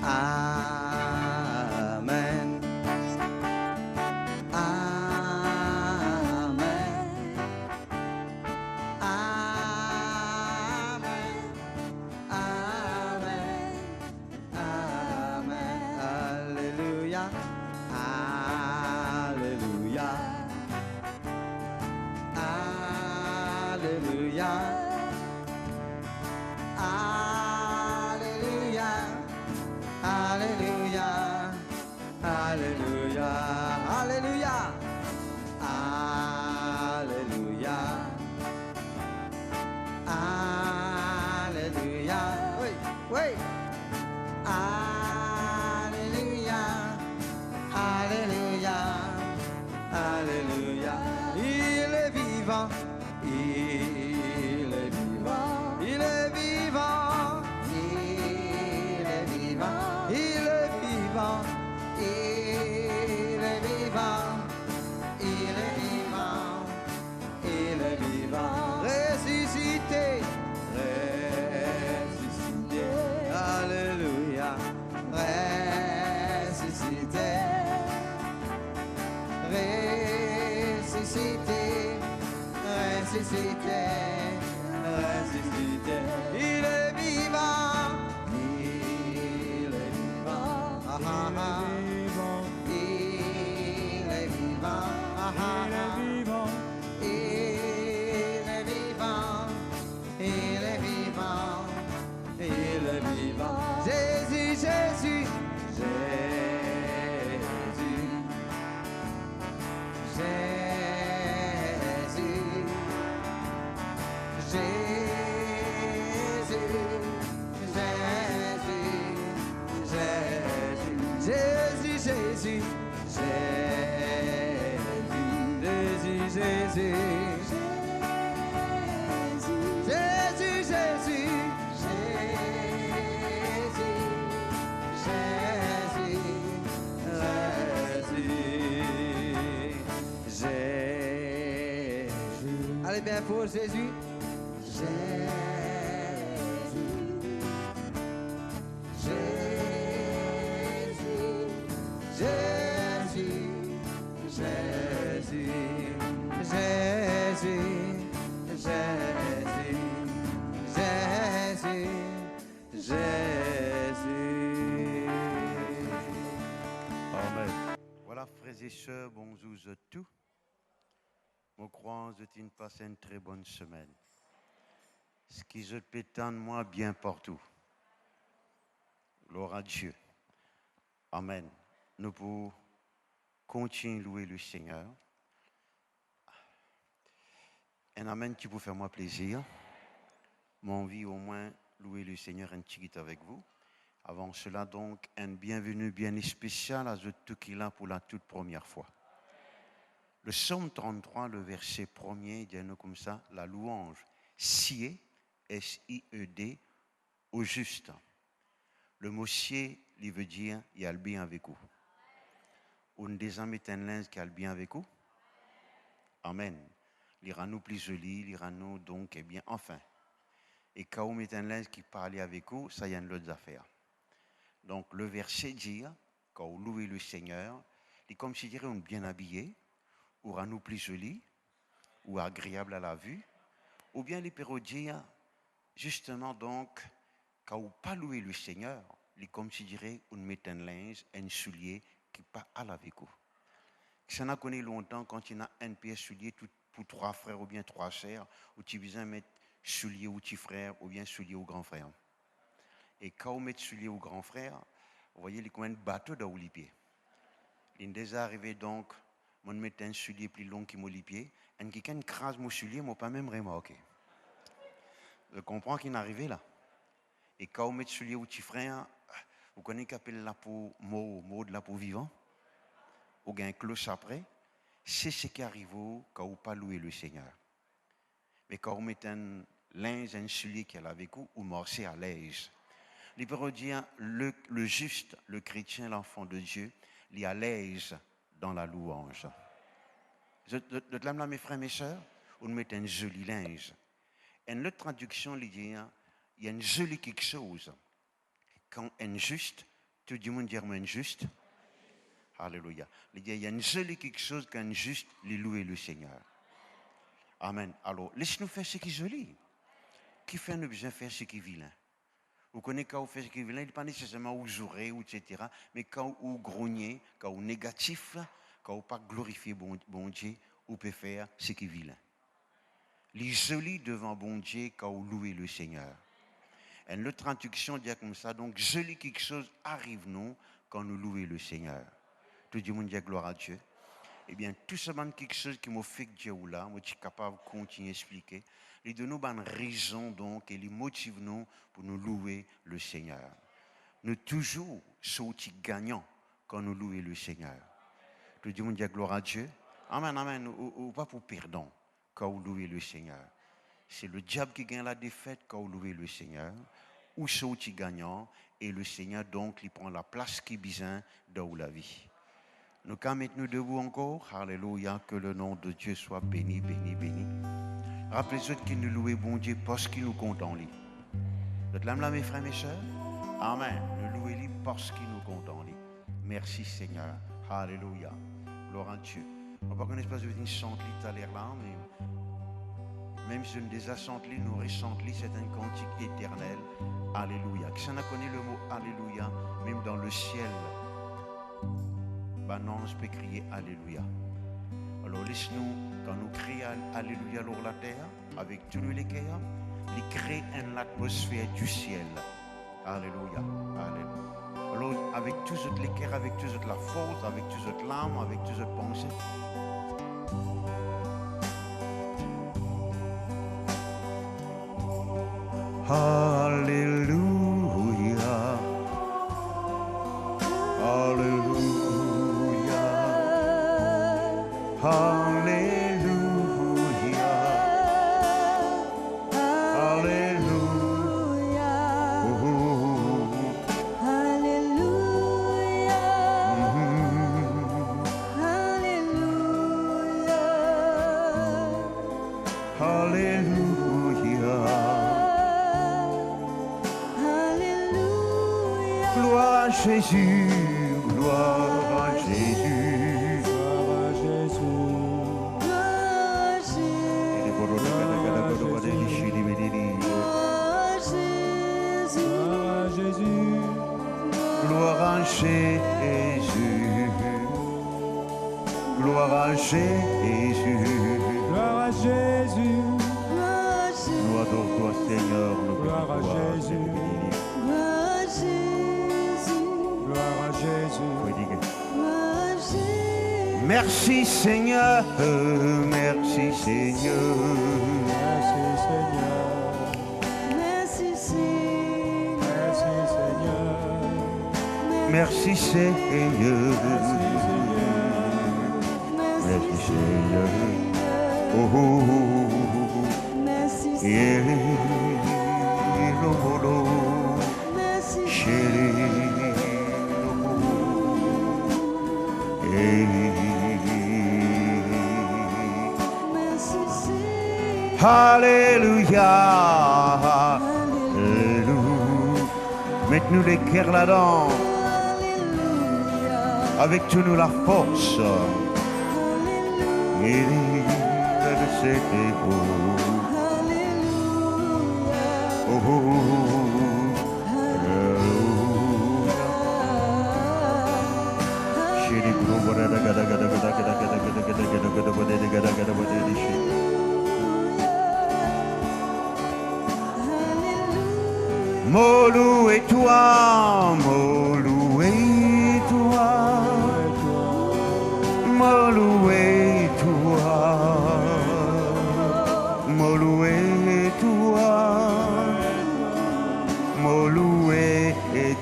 Amen. Amen. Amen. Amen. Amen. Alléluia. Alléluia. Alléluia. Alléluia. Alléluia. Alléluia. Alléluia. Alléluia. Alléluia. Oui, oui. Alléluia. Alléluia. Alléluia. Il est vivant. Il est vivant. Il est vivant. Il est vivant. Il est vivant. Il est vivant. Il est vivant. Il est vivant. Ressuscité. Ressuscité. Alléluia. Ressuscité. Ressuscité. Ressuscité. Ressuscité. Il est vivant. Il est vivant. Ah, ah, ah. Il est vivant. Ah, ah, ah. Il est vivant. Il est vivant. Il est vivant. Jésus, Jésus. Jésus. Jésus. Jésus. Jésus. Jésus. Jésus. Jésus. Jésus. Jésus, Jésus, Jésus. Allez bien fort, Jésus. Jésus. Jésus. Jésus. Jésus. Jésus. Jésus, Jésus, Jésus. Amen. Voilà, frères et sœurs, bonjour à tous. Je crois que vous avez passé une très bonne semaine. Ce qui se pétane moi bien partout. Gloire à Dieu. Amen. Nous pouvons continuer à louer le Seigneur. Un amen qui vous fait moi plaisir. Mon envie au moins louer le Seigneur un petit peu avec vous. Avant cela donc, un bienvenue bien spécial à ceux qui sont là pour la toute première fois. Le psaume 33, le verset premier, dit comme ça, la louange, sied, S-I-E-D, au juste. Le mot sied, il veut dire, il y a le bien avec vous. On des amis qui a le bien avec vous. Amen. L'Irano plus joli, l'Irano donc, eh bien, enfin. Et quand on est un linge qui parlait avec vous, ça y a une autre affaire. Donc, le verset dit, quand on loue le Seigneur, il est comme si dirait on est bien habillé, ou Irano plus joli, ou agréable à la vue, ou bien les dire, justement, donc, quand on pas louer le Seigneur, il est comme si dirait on met un linge, un soulier qui pas à la avec vous. Ça n'a connu longtemps quand il y a un pièce soulier tout pour 3 frères ou bien 3 sœurs, ou tu besoin mettre soulier au petit frère ou bien soulier au grand frère. Et quand on met soulier au grand frère, vous voyez, il y a un bateau dans les pieds. Il est déjà arrivé donc, on met un soulier plus long que les pieds, et quelqu'un crase mon soulier, moi pas même remarqué. Je comprends qu'il est arrivé là. Et quand on met soulier au petit frère, vous connaissez qu'appelle la peau mot de la peau vivant, ou bien un cloche après. C'est ce qui arrive quand on pas louer le Seigneur. Mais quand on met un linge, un soulier qui est avec vous, ou marcher à l'aise. Il peut dire le juste, le chrétien, l'enfant de Dieu, il est à l'aise dans la louange. De là, mes frères, mes sœurs, on met un joli linge. Et l'autre traduction, il dit, il y a une jolie quelque chose. Quand un juste Tout le monde dit moi juste. Alléluia. Il y a une seule quelque chose qu'un juste, les louer le Seigneur. Amen. Alors, laisse-nous faire ce qui est joli. Qui fait nous besoin de faire ce qui est vilain? Vous connaissez quand vous faites ce qui est vilain, il n'est pas nécessairement où jouer, etc. Mais quand vous grognez, quand vous négatif, quand vous pas glorifier bon Dieu, vous pouvez faire ce qui est vilain. Les jolis devant bon Dieu quand vous louez le Seigneur. Et notre traduction dit comme ça, donc joli quelque chose arrive nous quand nous louons le Seigneur. Tout le monde dit gloire à Dieu. Eh bien, tout simplement quelque chose qui m'a fait que Dieu ou là, moi je suis capable de continuer à expliquer. Il donne nous une raison donc et il motive nous pour nous louer le Seigneur. Nous toujours sortis gagnants quand nous louons le Seigneur. Tout le monde dit gloire à Dieu. Amen, amen. Ou pas pour perdant quand vous louez le Seigneur. C'est le diable qui gagne la défaite quand vous louez le Seigneur. Ou sortis gagnants et le Seigneur donc il prend la place qui besoin dans la vie. Nous quand mettons debout encore, alléluia, que le nom de Dieu soit béni, béni, béni. Rappelez-vous qu'il nous loue bon Dieu parce qu'il nous compte en lui. Vous êtes là, mes frères, mes sœurs? Amen. Nous louons lui parce qu'il nous compte en lui. Merci Seigneur. Alléluia. Gloire à Dieu. On ne va pas connaître une chante tout à l'air là, mais même si on des chanteli, nous ressentons c'est un cantique éternel. Alléluia. Qui s'en a connu le mot Alléluia, même dans le ciel. Ben non, on peut crier Alléluia. Alors laisse-nous, quand nous crions Alléluia sur la terre, avec tous les cœurs, il crée une atmosphère du ciel. Alléluia. Alléluia. Alors avec tous les cœurs, avec toute la force, avec toute l'âme, avec toute pensée. Alléluia. Jésus, gloire à Jésus, gloire à Jésus, gloire à Jésus, gloire à Jésus, gloire à Jésus, gloire à Jésus, nous adorons toi Seigneur, gloire à Jésus. Merci Seigneur, merci Seigneur, merci Seigneur, merci Seigneur, merci Seigneur, merci Seigneur, oh oh oh, merci Seigneur, merci chéri. Alléluia, Alléluia. Mettez-nous les cœurs là-dedans, avec tout nous la force. Et c'était beau. Oh, oh, Molou et toi, Molou et toi, Molou et toi, Molou et toi, Molou et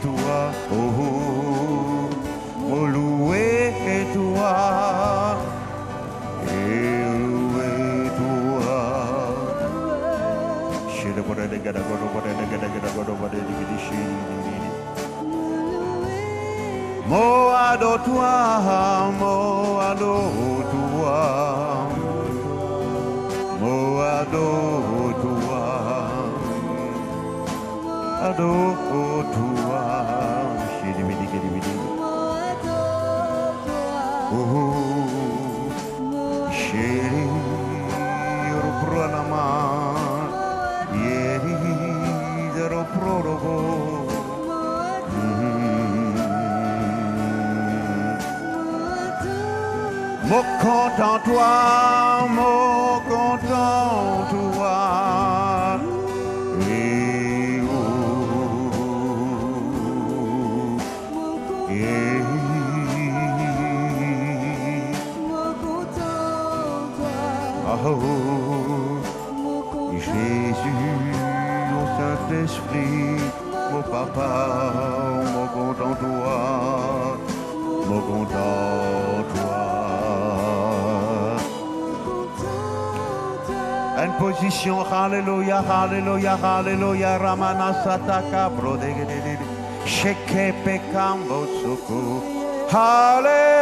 toi, oh, Molou et toi, Mo adore-toi, mo adore-toi, mo adore-toi, adore-toi. Mon content toi, mon content toi. Et oh, et oh, Jésus, au Saint-Esprit, mon papa, mon content toi, mon content toi. En position, Alléluia, Alléluia, Alléluia, Ramana Sataka, Brodegede, Sheke Pekambo Soko, Alléluia,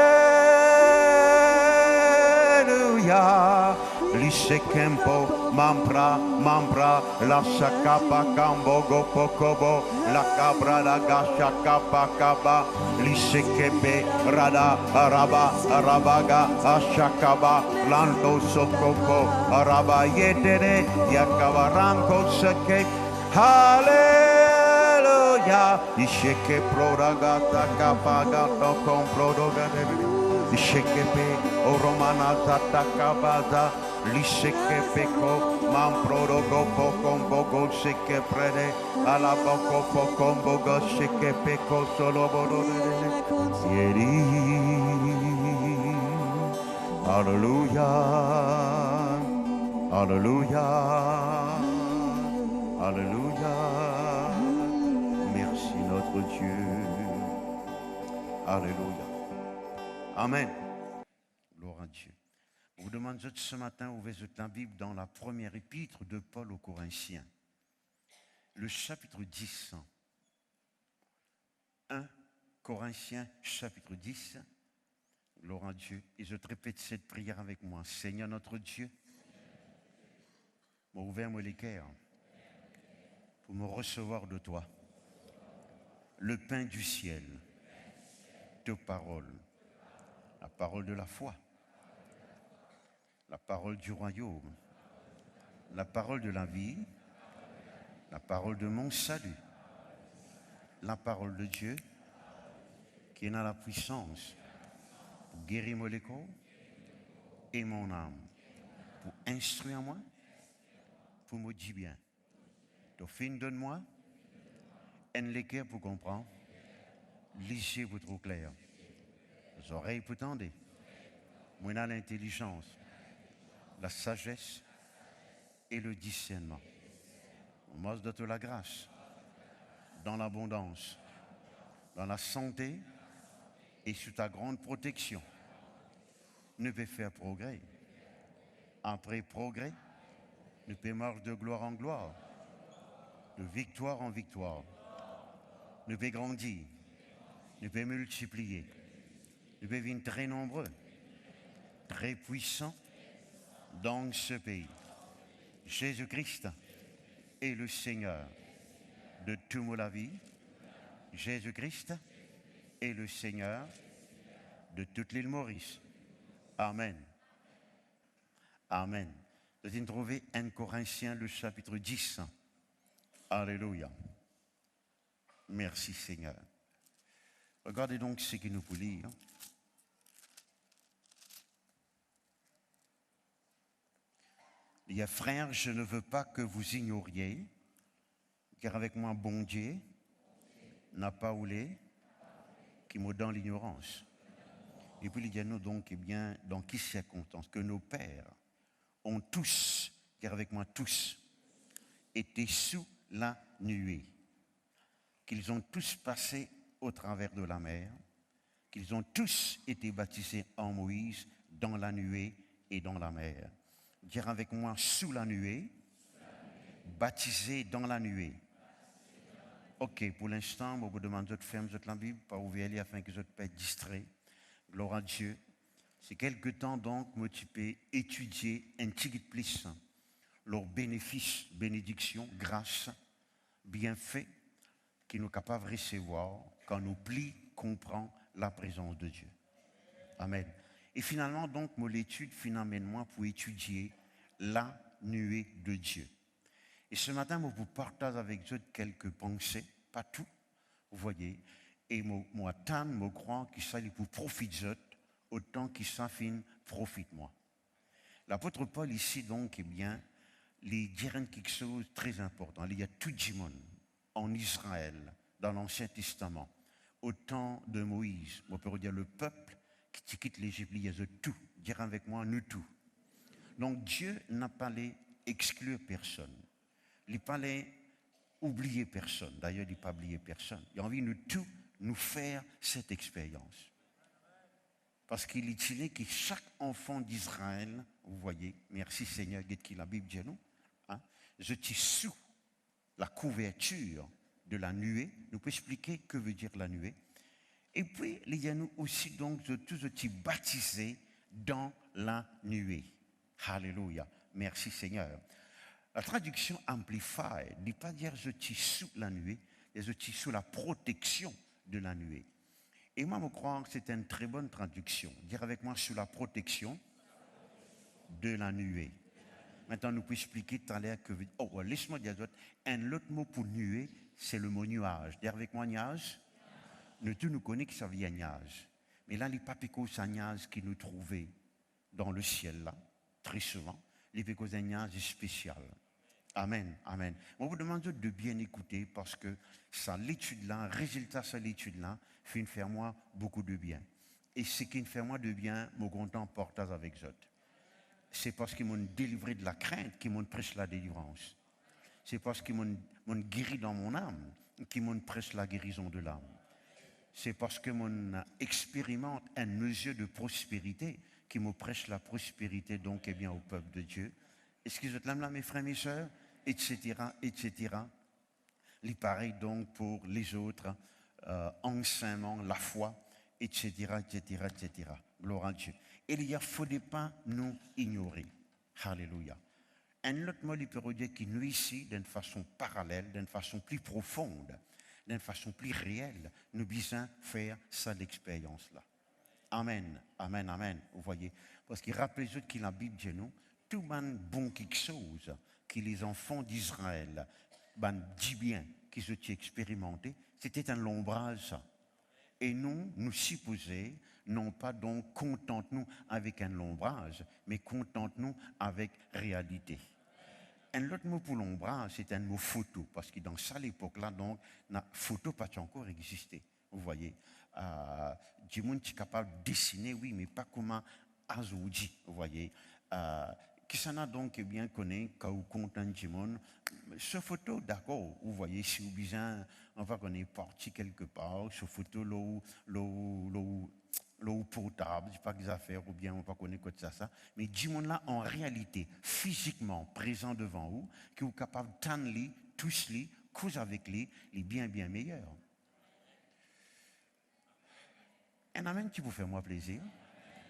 Lisekempo, Mampra, Mampra, La Sakapa Kambo, Gopokobo, La Cabra, La Gashakapa Kaba, Lisekepe, Rada, Araba, Arabaga, Ashakaba, Lando Sokopo, Araba Yedere, Yakabaranko Seke, Hallelujah, Isheke Prodagata Kapaga, Tokom Prodoga. Lishekepe, Oromana Zatakabaza, Lishekepeko, Mamprodogo Pokombogo, Shekeprede, Alaboko Pokombogo, Shekepeko, Solobodo, Yeri. Hallelujah, Hallelujah, Hallelujah. Merci notre Dieu. Alléluia. Amen. Gloire à Dieu. Je vous demande ce matin, ouvrez la Bible dans la première épître de Paul aux Corinthiens, le chapitre 10. 1 Corinthiens, chapitre 10. Gloire à Dieu. Et je te répète cette prière avec moi. Seigneur notre Dieu, ouvre-moi les cœurs pour me recevoir de toi le pain du ciel, tes paroles. La parole de la foi, la parole du royaume, la parole de la vie, la parole de mon salut, la parole de Dieu qui est dans la puissance pour guérir mon corps et mon âme, pour instruire moi, pour me dire bien. Tu fin donne-moi un l'équerre pour comprendre, lisez pour trop clair. Les oreilles pour tendre, moi l'intelligence, la sagesse et le discernement. On m'ose de toute la grâce, dans l'abondance, dans la santé et sous ta grande protection. Nous pouvons faire progrès. Après progrès, nous pouvons marcher de gloire en gloire, de victoire en victoire. Nous pouvons grandir, nous pouvons multiplier. Nous pouvons devenir très nombreux, très puissants dans ce pays. Jésus-Christ est le Seigneur de toute la vie. Jésus-Christ est le Seigneur de toute l'île Maurice. Amen. Amen. Vous allez trouver 1 Corinthiens, le chapitre 10. Alléluia. Merci Seigneur. Regardez donc ce que nous pouvons lire. Il y a frères, je ne veux pas que vous ignoriez, car avec moi, bon Dieu n'a pas roulé qui me donne l'ignorance. Et puis il dit à nous donc, eh bien, dans quelles circonstances que nos pères ont tous, car avec moi tous, été sous la nuée, qu'ils ont tous passé au travers de la mer, qu'ils ont tous été baptisés en Moïse dans la nuée et dans la mer. Dire avec moi sous la nuée, baptisé dans la nuée. Ok, pour l'instant, je vous demande de fermer la Bible, pas ouvrir afin que je ne sois pas distrait. Gloire à Dieu. C'est quelque temps donc, moi tu peux étudier un petit peu plus leurs bénéfices, bénédictions, grâce, bienfaits qui nous sommes capables de recevoir quand nous plions, comprend la présence de Dieu. Amen. Et finalement, donc, mon étude finalement pour étudier la nuée de Dieu. Et ce matin, je vous partage avec vous quelques pensées, pas tout, vous voyez, et moi, je crois que ça pour profiter autant qu'il s'affine, profite-moi. L'apôtre Paul ici, donc, eh bien, il dit quelque chose de très important. Il y a tout le monde en Israël, dans l'Ancien Testament, au temps de Moïse, on peut dire le peuple qui quitte l'Égypte, il y a tout. Dire avec moi, nous tout. Donc Dieu n'a pas les exclure personne. Il n'a pas les oublier personne. D'ailleurs, il n'a pas oublié personne. Il a envie de nous tout, nous faire cette expérience. Parce qu'il est dit que chaque enfant d'Israël, vous voyez, merci Seigneur, qui la Bible dit nous, hein, je suis sous la couverture de la nuée. Nous pouvons expliquer que veut dire la nuée. Et puis, il y a nous aussi, donc, tous suis baptisés dans la nuée. Alléluia. Merci Seigneur. La traduction Amplified ne dit pas dire je suis sous la nuée, mais je suis sous la protection de la nuée. Et moi, je crois que c'est une très bonne traduction. Dire avec moi sous la protection de la nuée. Maintenant, nous pouvons expliquer tout à l'heure que... Oh, laisse-moi dire d'autres. Un autre mot pour nuée, c'est le mot nuage. Dire avec moi nuage. Nous tous nous connaissons que ça vient nuage. Mais là, les papicos, c'est un nuage qui nous trouvait dans le ciel, là, très souvent. Les papicos, c'est un nuage spécial. Amen, amen. On vous demande de bien écouter parce que ça, l'étude-là, résultat de cette étude-là, fait faire moi beaucoup de bien. Et ce qui fait moi de bien, mon content portage avec eux. C'est parce qu'ils m'ont délivré de la crainte qu'ils m'ont prêché la délivrance. C'est parce qu'ils m'ont guéri dans mon âme qu'ils m'ont prêché la guérison de l'âme. C'est parce que mon expérimente une mesure de prospérité qui me prêche la prospérité donc eh bien au peuple de Dieu. Est-ce que vous êtes là, mes frères, mes sœurs, etc., etc. Il pareil donc pour les autres enseignements, la foi, etc., etc., etc. Gloire à Dieu. Et il ne faudrait pas nous ignorer. Alléluia. Un autre mot, il peut dire qui nous ici, d'une façon parallèle, d'une façon plus profonde, d'une façon plus réelle, nous besoin faire ça l'expérience-là. Amen, amen, amen. Vous voyez, parce qu'il rappelle les autres qui la Bible dit nous, tout man bon quelque chose que les enfants d'Israël dit bien qu'ils ont expérimenté, c'était un ombrage ça. Et nous supposons, non pas donc contente-nous avec un ombrage, mais contente-nous avec réalité. Un autre mot pour l'ombrage, c'est un mot photo, parce que dans ça l'époque-là, donc, la photo n'a pas encore existé. Vous voyez, du monde qui est capable de dessiner, oui, mais pas comme un Azoudi, vous voyez. Qui s'en a donc bien connu, quand vous content du monde. Ce photo, d'accord, vous voyez, si vous besoin, on va qu'on est parti quelque part, ce photo, l'eau portable, je sais pas des affaires, ou bien on va connaître quoi de ça, mais du monde là, en réalité, physiquement présent devant vous, qui vous capable d'entendre, tous les, cause avec les bien, bien meilleurs. Un amen qui vous fait moi plaisir.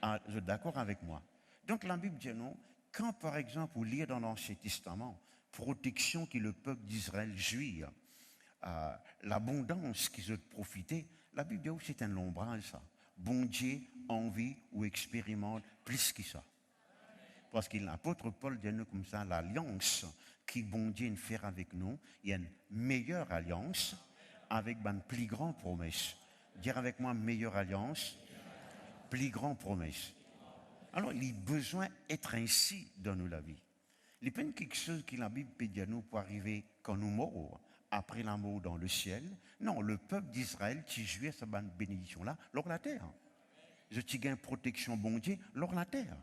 Ah, vous êtes d'accord avec moi? Donc la Bible dit non, quand par exemple vous lisez dans l'Ancien Testament, protection que le peuple d'Israël jouit, l'abondance qu'ils ont profité, la Bible dit que c'est un ombrage ça. Bon Dieu envie ou expérimente plus que ça. Parce que l'apôtre Paul dit nous comme ça, l'alliance qui bon Dieu fait avec nous, il y a une meilleure alliance avec une plus grande promesse. Dire avec moi meilleure alliance, plus grande promesse. Alors, il a besoin d'être ainsi dans nous la vie. Il n'y a pas quelque chose que la Bible peut dire nous pour arriver quand nous mourons, après la mort dans le ciel. Non, le peuple d'Israël qui jouait cette bénédiction-là, lors de la terre. Je t'y gagne protection, bon Dieu, lors de la terre.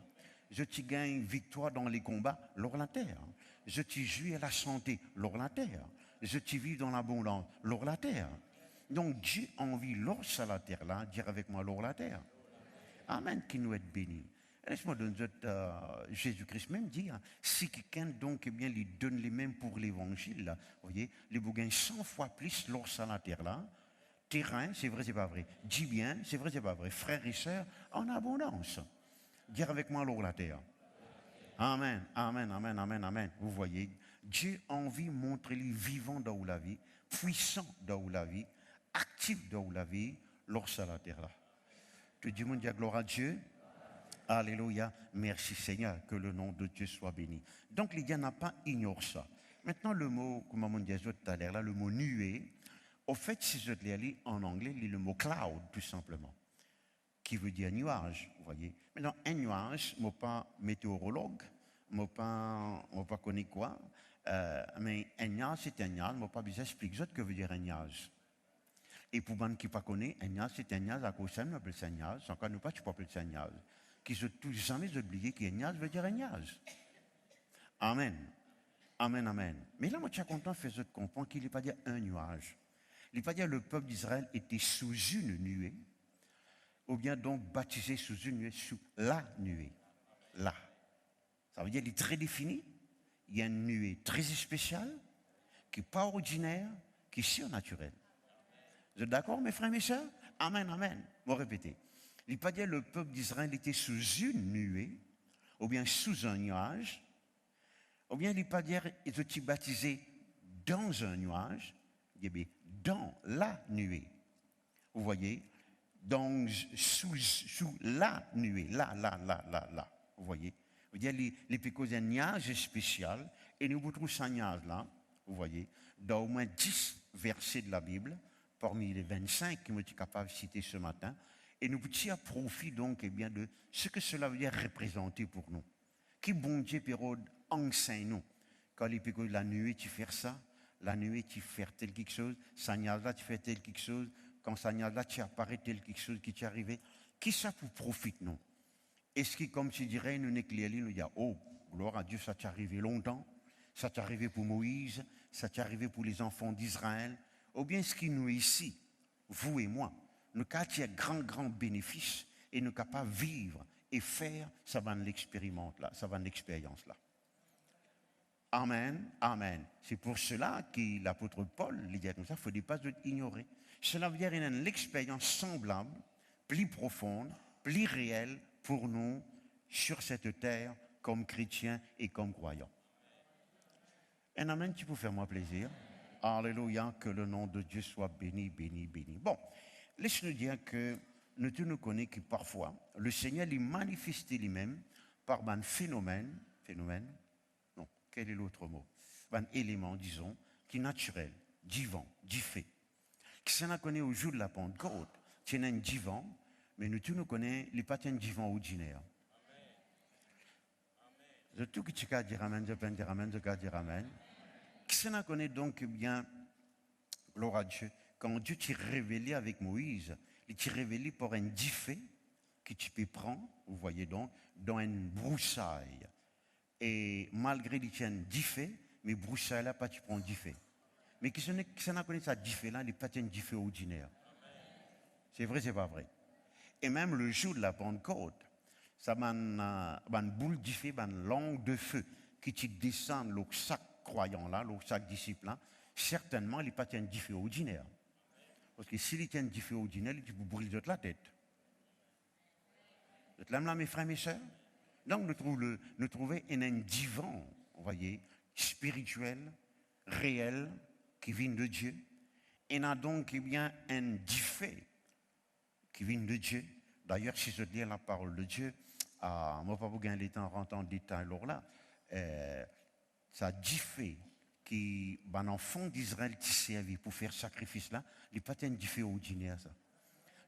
Je t'y gagne victoire dans les combats, lors de la terre. Je t'y jouis à la santé, lors de la terre. Je t'y vis dans l'abondance, lors de la terre. Donc, Dieu a envie, lors de la terre-là, dire avec moi, lors de la terre. Amen, qui nous est béni. Laisse-moi donner Jésus-Christ même dit, si quelqu'un donc eh bien lui donne les mêmes pour l'évangile, vous voyez, les bougains 100 fois plus lorsqu'à la terre là, terrain, c'est vrai, c'est pas vrai. Dis bien, c'est vrai, c'est pas vrai. Frères et sœurs, en abondance. Dire avec moi alors la terre. Amen, amen, amen, amen, amen. Vous voyez, Dieu a envie de montrer les vivants dans la vie, puissant dans la vie, actif dans la vie, lorsqu'à la terre là. Tout le monde dit gloire à Dieu. Alléluia, merci Seigneur, que le nom de Dieu soit béni. Donc, les gars n'a pas ignoré ça. Maintenant, le mot, comme on dit tout à l'heure, là, le mot nuée, au fait, si je l'ai lu en anglais, il y a le mot cloud, tout simplement, qui veut dire nuage, vous voyez. Maintenant, un nuage, je ne suis pas météorologue, je ne pas connais quoi, mais un nuage, c'est un nuage, je ne pas besoin d'expliquer ce que veut dire un nuage. Et pour les qui ne connaissent pas, un nuage, c'est un nuage, à cause de ça, on appelle ça un nuage, encore nous pas, tu peux appeler ça un nuage. Qui se tous jamais oublié qu'un nuage veut dire un nuage. Amen. Amen, amen. Mais là, moi, je suis content de faire ce comprendre qu'il n'est pas dire un nuage. Il n'est pas dire le peuple d'Israël était sous une nuée, ou bien donc baptisé sous une nuée, sous la nuée. Là. Ça veut dire qu'il est très défini. Il y a une nuée très spéciale, qui n'est pas ordinaire, qui est surnaturelle. Vous êtes d'accord, mes frères et mes sœurs? Amen, amen. Je vais répéter. Il n'est pas dire le peuple d'Israël était sous une nuée, ou bien sous un nuage, ou bien il n'est pas dire qu'ils étaient baptisés dans un nuage, bien dans la nuée. Vous voyez? Donc, sous la nuée, là. Vous voyez? Vous dire les pécos un nuage spécial, et nous vous trouvons ce nuage là, vous voyez, dans au moins 10 versets de la Bible, parmi les 25 que je suis capable de citer ce matin, et nous pouvons profiter donc eh bien, de ce que cela veut dire représenter pour nous. Qui bon Dieu période enseigne nous. Quand les pécos la nuit tu fais ça, la nuit tu fais tel quelque chose, ça nuage là tu fais tel quelque chose, quand ça nuage là tu apparaît tel quelque chose qui t'est arrivé. Qui ça pour profiter nous? Est-ce que, comme tu dirais, nous éclairons, nous disons, oh, gloire à Dieu, ça t'est arrivé longtemps, ça t'est arrivé pour Moïse, ça t'est arrivé pour les enfants d'Israël, ou bien est-ce que nous ici, vous et moi, nous avons grand bénéfice et nous sommes capables de vivre et faire, ça va de l'expérience là, ça va de l'expérience là. Amen, amen. C'est pour cela que l'apôtre Paul dit comme ça, il ne faut pas ignorer. Cela veut dire une expérience semblable, plus profonde, plus réelle pour nous sur cette terre comme chrétiens et comme croyants. Un amen, tu peux faire moi plaisir. Alléluia, que le nom de Dieu soit béni, béni, béni. Bon, laisse-nous dire que nous tous nous connaissons que parfois, le Seigneur lui manifeste lui-même par un phénomène, non, quel est l'autre mot? Un élément, disons, qui est naturel, divin, fait. Qui s'en a connu au jour de la Pentecôte, c'est un divin, mais nous tous nous connaissons, il n'est pas un divin ordinaire. De tout que tu peux dire amen, je peux dire amen, je peux dire amen. Qui s'en a connu donc bien, gloire à Dieu, quand Dieu t'est révélé avec Moïse, il t'est révélé par un diffé que tu peux prendre, vous voyez donc, dans une broussaille. Et malgré qu'il y a un diffé, mais broussaille là, pas tu prends diffé. Mais qui s'en a connu ça diffé là, il n'est pas un diffé ordinaire. C'est vrai, c'est pas vrai. Et même le jour de la Pentecôte, ça m'a une boule diffé, une langue de feu qui te descend le sac croyant là, le sac disciple là, certainement il n'est pas un diffé ordinaire. Parce que s'il était un diffé ordinaire, il vous brûle la tête. Vous êtes là, mes frères, mes sœurs? Donc nous trouvons un divin, vous voyez, spirituel, réel, qui vient de Dieu. Et il a donc eh bien un diffé qui vient de Dieu. D'ailleurs, si je lis la parole de Dieu, moi, pas vous gagner le temps de rentrer en détail là, ça diffé qui, un enfant d'Israël qui servi pour faire sacrifice là, il n'est pas un diffé ordinaire ça.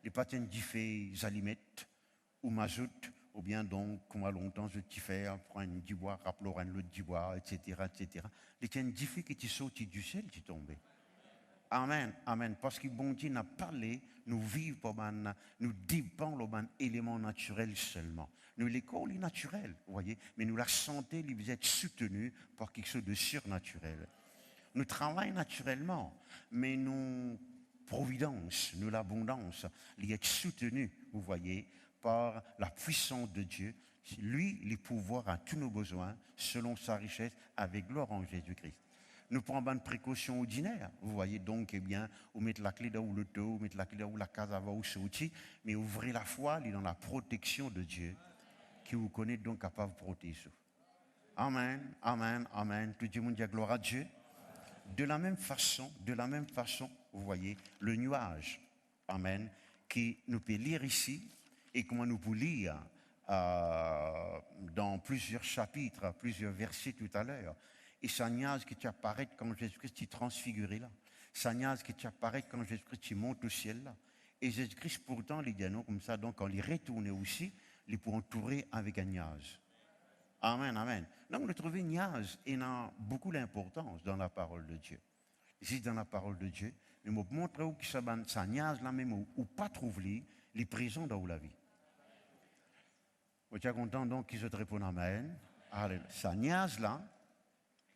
Il n'est pas un diffé zalimette ou mazout, ou bien donc, comment longtemps je t'y fais, prendre du bois, rappeler un lot du bois, etc., etc. Il est un diffé qui est sorti du ciel, qui est tombé. Amen, amen. Parce que bon Dieu n'a parlé, nous vivons, nous dépendons d'un élément naturel seulement. Nous, l'école est naturelle, vous voyez, mais nous, la santé, vous êtes soutenue par quelque chose de surnaturel. Nous travaillons naturellement, mais nous, providence, nous, l'abondance, il est soutenu, vous voyez, par la puissance de Dieu. Lui, il pouvoir à tous nos besoins, selon sa richesse, avec gloire en Jésus-Christ. Nous prenons une précaution ordinaire. Vous voyez donc, eh bien, vous mettez la clé dans le dos, vous mettez la clé dans la case avant ou sortir, mais ouvrez la foi, il est dans la protection de Dieu, qui vous connaît donc capable de protéger. Amen, amen, amen. Tout le monde dit gloire à Dieu. De la même façon, vous voyez, le nuage, amen, qui nous peut lire ici, et comment nous pouvons lire dans plusieurs chapitres, plusieurs versets tout à l'heure. Et ça nuage qui apparaît quand Jésus-Christ est transfiguré là. Ça nuage qui apparaît quand Jésus-Christ monte au ciel là. Et Jésus-Christ, pourtant, les dit non comme ça. Donc, quand il retourne aussi, il peut entourer avec un niaz. Amen, amen. Donc, le trouver niaz, il a beaucoup d'importance dans la parole de Dieu. Ici, dans la parole de Dieu, il me montre où ça niaz là même, ou pas trouver les prisons dans la vie. Vous êtes content donc qu'ils se répondent amen. Alléluia. Ça niaz là,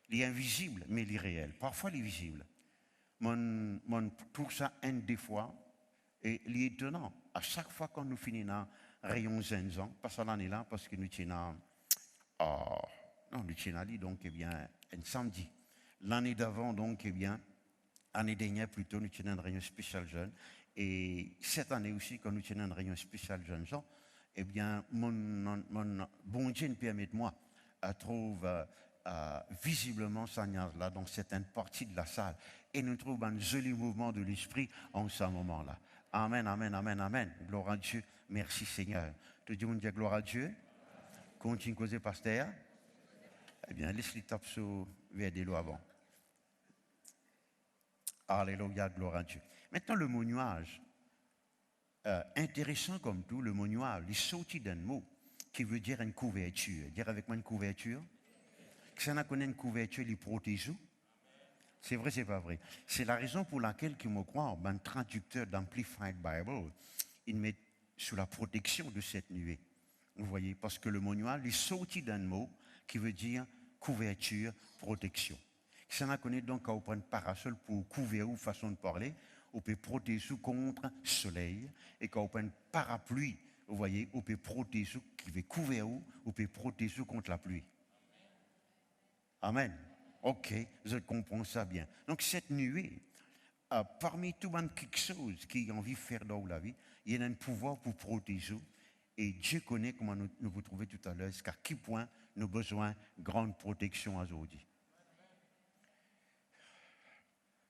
il est invisible, mais il est réel. Parfois, il est visible. Mon trouve ça un des fois, et il est étonnant. À chaque fois qu'on nous finit dans rayon Zenzan, pas ça l'année là, parce que nous sommes non, nous sommes donc, eh bien, un samedi. L'année d'avant, donc, eh bien, l'année dernière plutôt, nous sommes dans une réunion spéciale jeune. Et cette année aussi, quand nous sommes dans une réunion spéciale jeune gens, eh bien, mon bon Dieu permet moi à trouver visiblement ça là dans certaines parties de la salle. Et nous trouvons un joli mouvement de l'esprit en ce moment-là. Amen, amen, amen, amen. Gloire à Dieu. Merci Seigneur. Te dis, on dit gloire à Dieu. Continue à causer, pasteur. Eh bien, laisse-les taper sur vers des lots avant. Alléluia, gloire à Dieu. Maintenant, le mot nuage. Intéressant comme tout, le mot nuage, il sortit d'un mot qui veut dire une couverture. Dire avec moi une couverture. Si on a connu une couverture, il protège. C'est vrai, c'est pas vrai. C'est la raison pour laquelle, qui me croit, un traducteur d'Amplified Bible, il met sous la protection de cette nuée. Vous voyez, parce que le mot nuage, il sortit d'un mot qui veut dire couverture, protection. Si on a connu donc on prend un parasol pour couvrir ou façon de parler, on peut protéger contre le soleil, et quand on prend un parapluie, vous voyez, on peut protéger qui veut couvrir ou on peut protéger contre la pluie. Amen. Ok, je comprends ça bien. Donc cette nuée, parmi tout le monde quelque chose qui a envie de faire dans la vie, il y a un pouvoir pour protéger. Et Dieu connaît comment nous vous trouvez tout à l'heure, jusqu'à quel point nous avons besoin de grande protection aujourd'hui.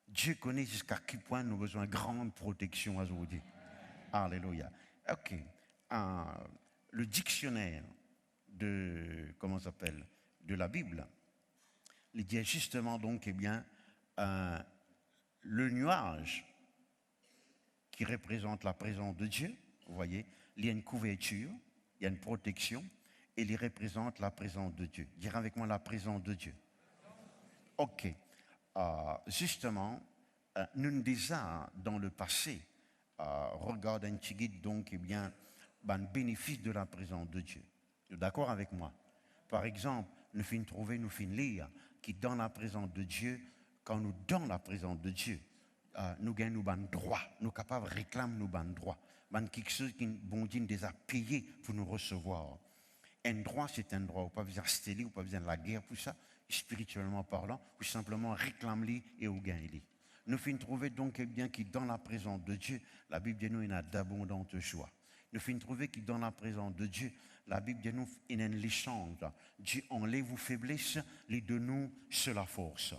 Dieu connaît jusqu'à quel point nous avons besoin de grande protection aujourd'hui. Alléluia. Ok. Le dictionnaire de, comment ça s'appelle, de la Bible, il dit justement donc, eh bien, le nuage qui représente la présence de Dieu, vous voyez, il y a une couverture, il y a une protection, et il représente la présence de Dieu. Dire avec moi la présence de Dieu. Ok. Justement, nous déjà dans le passé, regarde un petit guide donc, eh bien, ben, bénéfice de la présence de Dieu. D'accord avec moi? Par exemple, nous finissons trouver, nous finissons lire, qui dans la présence de Dieu, quand nous dans la présence de Dieu, nous gagnons nos droits, nous sommes capables de réclamer nos droits. Quelque chose qui bon Dieu nous a payé pour nous recevoir. Un droit, c'est un droit. On n'a pas besoin de steller, on n'a pas besoin de la guerre pour ça, spirituellement parlant, ou simplement réclamer et ou gagner. Nous finissons trouver donc eh bien qui dans la présence de Dieu, la Bible dit nous il y a d'abondantes joies. Nous finissons trouver qui dans la présence de Dieu, la Bible dit nous il y a l'échange. Dieu enlève vos faiblesses, les donne nous sur la force.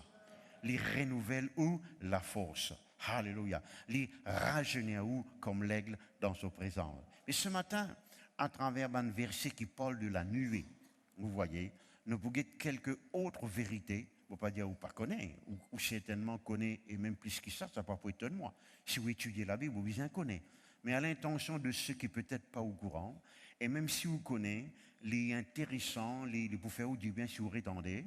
Les renouvelle ou la force. Alléluia. Les rajeunit ou comme l'aigle dans sa présence. Et ce matin, à travers un verset qui parle de la nuée, vous voyez, nous pouvons quelques autres vérités. Je ne veux pas dire ou pas connaître, ou certainement connaît, et même plus que ça, ça ne va pas étonner moi. Si vous étudiez la Bible, vous bien connaissez. Mais à l'intention de ceux qui peut-être pas au courant, et même si vous connaissez, les intéressants, les pour faire du bien si vous rétendez.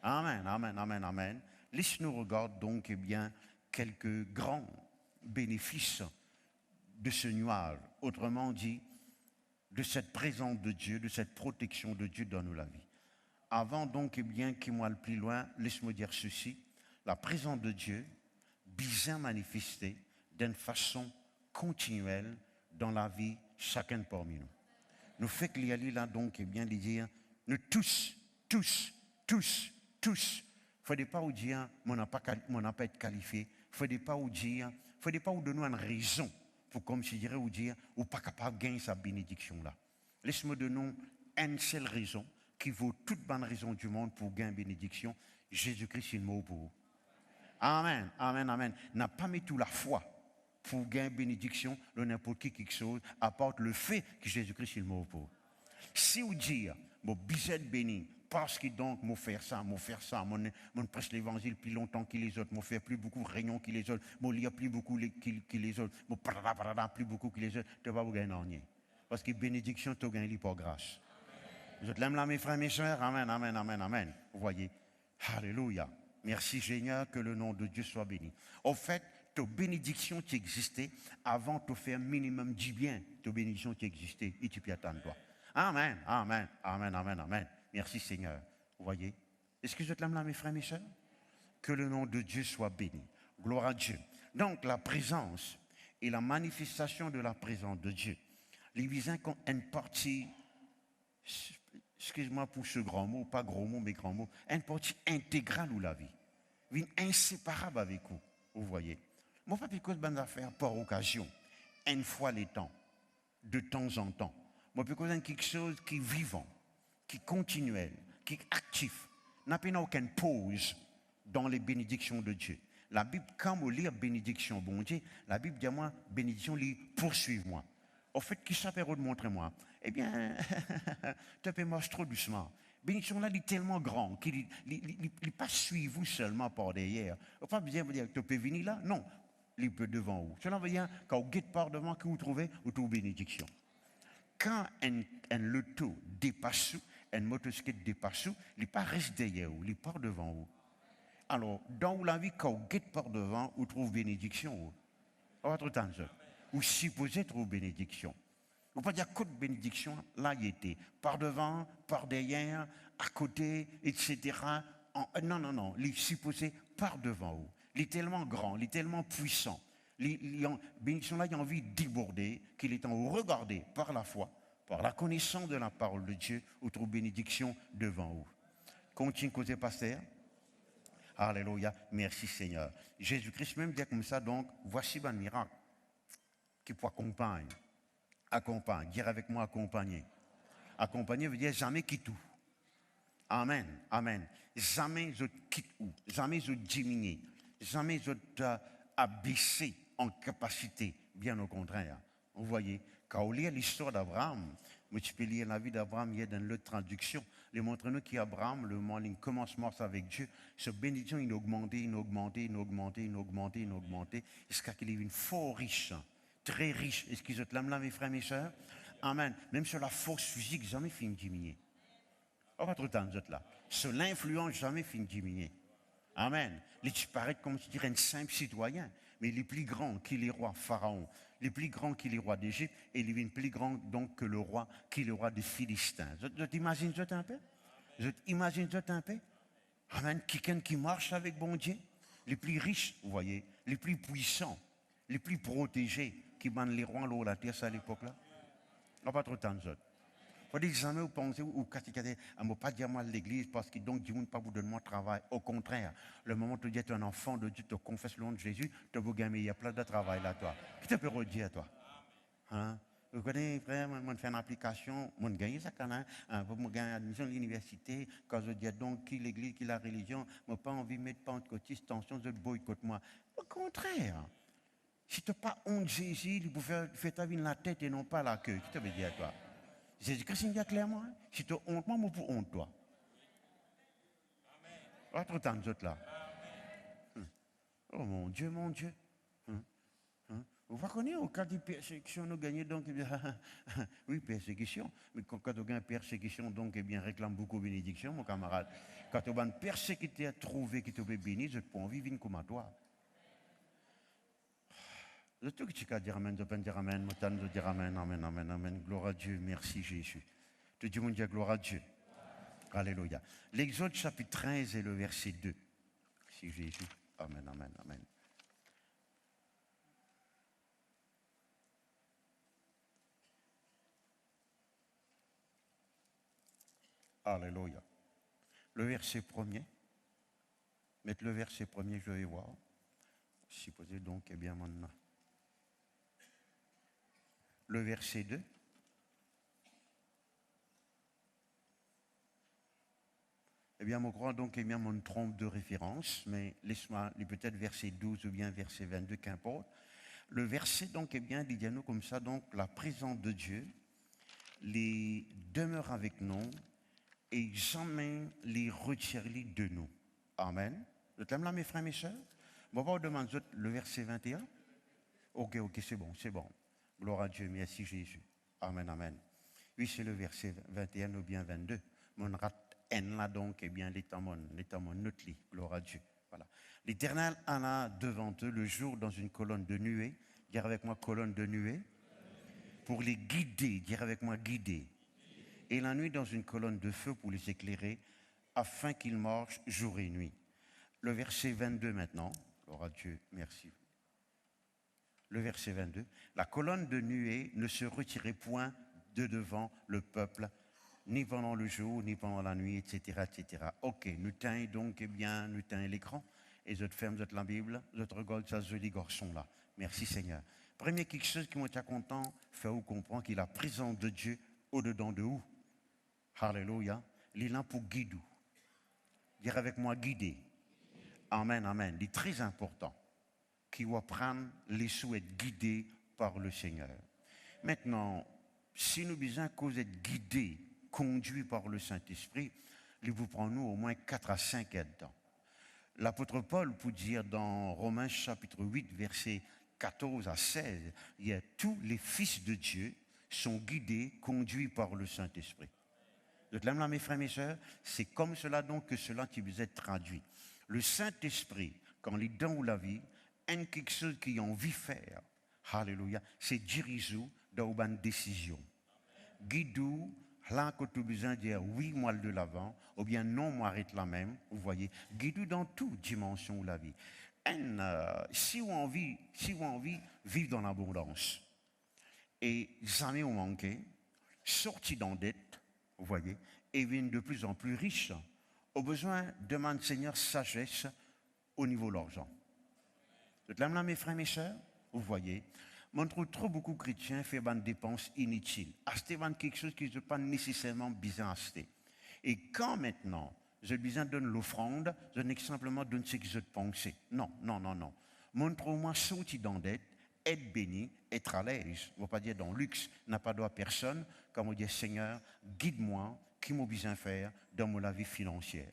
Amen, amen, amen, amen. Laisse-nous regarder donc, eh bien, quelques grands bénéfices de ce nuage. Autrement dit, de cette présence de Dieu, de cette protection de Dieu dans la vie. Avant donc, eh bien, qu'il moi le plus loin, laisse-moi dire ceci. La présence de Dieu, bien manifestée d'une façon continuelle dans la vie chacun parmi nous. Nous fait qu'il y a là donc, eh bien, de dire, nous tous, il ne faut pas vous dire, on n'a pas été qualifié, il ne faut pas vous dire, il ne faut pas vous donner une raison pour, comme je dirais, vous dire, ou pas capable de gagner sa bénédiction-là. Laisse-moi donner une seule raison qui vaut toute bonne raison du monde pour gagner bénédiction. Jésus-Christ est mort pour vous. Amen, amen, amen. N'a pas mis toute la foi pour gagner bénédiction de n'importe qui quelque chose, apporte le fait que Jésus-Christ est mort pour vous. Si vous dites, bon, bisette béni, Parce que donc, moi faire ça, mon prêche l'évangile plus longtemps que les autres, moi faire plus beaucoup de réunions que les autres, moi lire plus beaucoup que les autres, moi plus beaucoup que les autres, tu ne vas pas gagner rien. Parce que bénédiction, tu gagnes par grâce. Je te l'aime là, mes frères, mes soeurs. Amen, amen, amen, amen. Vous voyez? Alléluia. Merci Seigneur, que le nom de Dieu soit béni. Au fait, ta bénédiction qui existait avant de faire minimum du bien, ta bénédiction qui existait et tu peux attendre toi. Amen, amen, amen, amen, amen. Merci Seigneur. Vous voyez? Est-ce que je te l'aime là, mes frères, mes soeurs? Que le nom de Dieu soit béni. Gloire à Dieu. Donc, la présence et la manifestation de la présence de Dieu. Les visins ont une partie, excuse-moi pour ce grand mot, pas gros mot, mais grand mot, une partie intégrale de la vie. Une inséparable avec vous. Vous voyez? Moi, pas quelque chose de bonne affaire par occasion, une fois les temps, de temps en temps. Moi, quelque chose qui est vivant, qui est continuel, qui est actif, n'a pas aucune pause dans les bénédictions de Dieu. La Bible, quand on lit bénédiction, bon Dieu, la Bible dit à moi, bénédiction, poursuive-moi. Au fait, qui ça peut montrer moi? Eh bien, tu peux marcher trop doucement. Bénédiction là, il est tellement grand qu'il ne pas suivre vous seulement par derrière. Il ne pas bien vous dire que tu peux venir là. Non, il peut devant vous. Cela veut dire quand vous guettez par devant, que vous trouvez bénédiction. Quand un loto dépasse, un motocyclette dépasse, il ne pas reste derrière vous, il part devant vous. Alors, dans la vie, quand vous guettez par devant, vous trouvez bénédiction. À votre temps, vous supposez trouver bénédiction. Vous ne pouvez pas dire que de bénédiction, là, il était. Par devant, par derrière, à côté, etc. Non. Il est supposé par devant vous. Il est tellement grand, il est tellement puissant. Bénédiction, là, il a envie de déborder, qu'il est en regardé par la foi, par la connaissance de la parole de Dieu, vous trouvez bénédiction devant vous. Continue côté pasteur. Alléluia. Merci Seigneur. Jésus-Christ même dit comme ça, donc, voici un miracle qui peut accompagner. Accompagne. Dire avec moi accompagner. Accompagner veut dire jamais quitte. Amen. Amen. Jamais je quitte où. Jamais je diminue. Jamais je abaisser en capacité. Bien au contraire. Vous voyez, quand on lit l'histoire d'Abraham, mais tu peux lire la vie d'Abraham, il y a dans l'autre traduction. Il montre-nous qu'Abraham, le moment où il commence avec Dieu, sa bénédiction, il a augmenté, jusqu'à qu'il est une fort riche. Très riche. Est-ce qu'ils te l'aiment là, mes frères, mes soeurs? Amen. Même sur la force physique, jamais fini de diminuer. On va trop temps, là. Sur l'influence, jamais fini de diminuer. Amen. Il paraît comme si tu dirais un simple citoyen, mais il est plus grand que les rois pharaons, les plus grands que les rois d'Égypte, et il est plus grand donc que le roi des Philistins. Je t'imagine ça un peu? Je t'imagine ça un peu? Amen. Quelqu'un qui marche avec bon Dieu, les plus riches, vous voyez, les plus puissants, les plus protégés, qui bandent les rois de la terre à l'époque-là. On n'a pas trop de temps de ça. Il faut dire jamais vous pensez, ou quand il ne pas dire moi l'église parce que donc Dieu ne pas vous donner mon travail. Au contraire, le moment où tu es un enfant de Dieu, tu confesses le nom de Jésus, tu vas gagner, il y a plein de travail là, toi. Qui te peut redire à toi? Hein? Vous connaissez, frère, moi, je fais une application, je gagne ça quand même, pour me gagner admission à l'université, quand je dis donc qui l'église, qui la religion, je n'ai pas envie de mettre pentecôtiste, tension, je boycotte moi. Au contraire. Si tu n'as pas honte de Jésus, il peut faire ta vie dans la tête et non pas la queue. Qui te veut dire à toi? Jésus-Christ dit clairement, hein? Si tu as honte, moi, je pour honte toi. Pas trop tant d'autres là. Oh mon Dieu, mon Dieu. Vous voyez, au cas de persécution, nous gagnons donc, eh bien, oui, persécution. Mais quand on gagne persécution, donc, eh bien, réclame beaucoup de bénédiction, mon camarade. Quand on a une persécuté à trouver qui te peut bénir, je ne peux pas vivre comme à toi. Le truc que tu peux dire amen, je peux dire amen, je peux dire amen, amen, amen, amen. Gloire à Dieu, merci Jésus. Tu dis mon Dieu, gloire à Dieu. Alléluia. L'Exode chapitre 13 et le verset 2. Merci Jésus. Amen, amen, amen. Alléluia. Le verset premier. Mettre le verset premier, je vais voir. Supposez donc, eh bien, maintenant. Le verset 2. Eh bien, je crois donc, eh bien, mon trompe de référence, mais laisse-moi, peut-être verset 12 ou bien verset 22, qu'importe. Le verset, donc, eh bien, dit à nous comme ça, donc, la présence de Dieu, les demeure avec nous, et jamais les retirer de nous. Amen. Vous êtes là, mes frères, mes sœurs? Bon, on va demander le verset 21. Ok, c'est bon, c'est bon. Gloire à Dieu, merci Jésus. Amen, amen. Oui, c'est le verset 21 ou bien 22. Mon rat en là donc, eh bien, l'état mon notre lit. Gloire à Dieu. Voilà. L'Éternel en a devant eux le jour dans une colonne de nuée. Dire avec moi colonne de nuée. Pour les guider, dire avec moi guider. Et la nuit dans une colonne de feu pour les éclairer, afin qu'ils marchent jour et nuit. Le verset 22 maintenant. Gloire à Dieu, merci. Le verset 22. La colonne de nuée ne se retirait point de devant le peuple, ni pendant le jour, ni pendant la nuit, etc., etc. Ok, nous tenons donc, eh bien, nous tenons l'écran, et je te ferme la Bible, je te regarde ça, joli garçon là. Merci Seigneur. Premier quelque chose qui m'a content, fait ou comprendre qu'il a la présence de Dieu au-dedans de vous. Alléluia. Il est là pour guider. Dire avec moi guider. Amen, amen. Il est très important qu'il va prendre les souhaits guidés par le Seigneur. Maintenant, si nous besoin cause d'être guidés, conduits par le Saint-Esprit, il vous prend nous au moins 4 à 5 aides. L'apôtre Paul peut dire dans Romains chapitre 8, versets 14 à 16, il y a tous les fils de Dieu sont guidés, conduits par le Saint-Esprit. Donc là, mes frères et mes sœurs, c'est comme cela donc que cela qui vous est traduit. Le Saint-Esprit, quand il est dans la vie, a quelque chose qu'il a envie de faire. Alléluia. C'est diriger dans une décision. Guide-nous, là que tu as besoin de dire oui, moi de l'avant, ou bien non, moi arrête la même. Vous voyez, guide-nous dans toute dimension de la vie. Si on a envie de vivre dans l'abondance, et jamais on manquait, sorti d'endette, vous voyez, et viennent de plus en plus riches, au besoin demande Seigneur sagesse au niveau de l'argent. Donc là, mes frères, mes sœurs, vous voyez, on trouve trop beaucoup de chrétiens faire des dépenses inutiles, acheter quelque chose qui n'est pas nécessairement besoin d'acheter. Et quand maintenant, j'ai besoin de donner l'offrande, je n'ai que simplement donner ce que je pense. Non. Montre-moi sorti d'endette, être béni, être à l'aise. On ne va pas dire dans le luxe, n'a pas droit à personne, comme on dit Seigneur, guide-moi, qui m'a besoin de faire dans ma vie financière.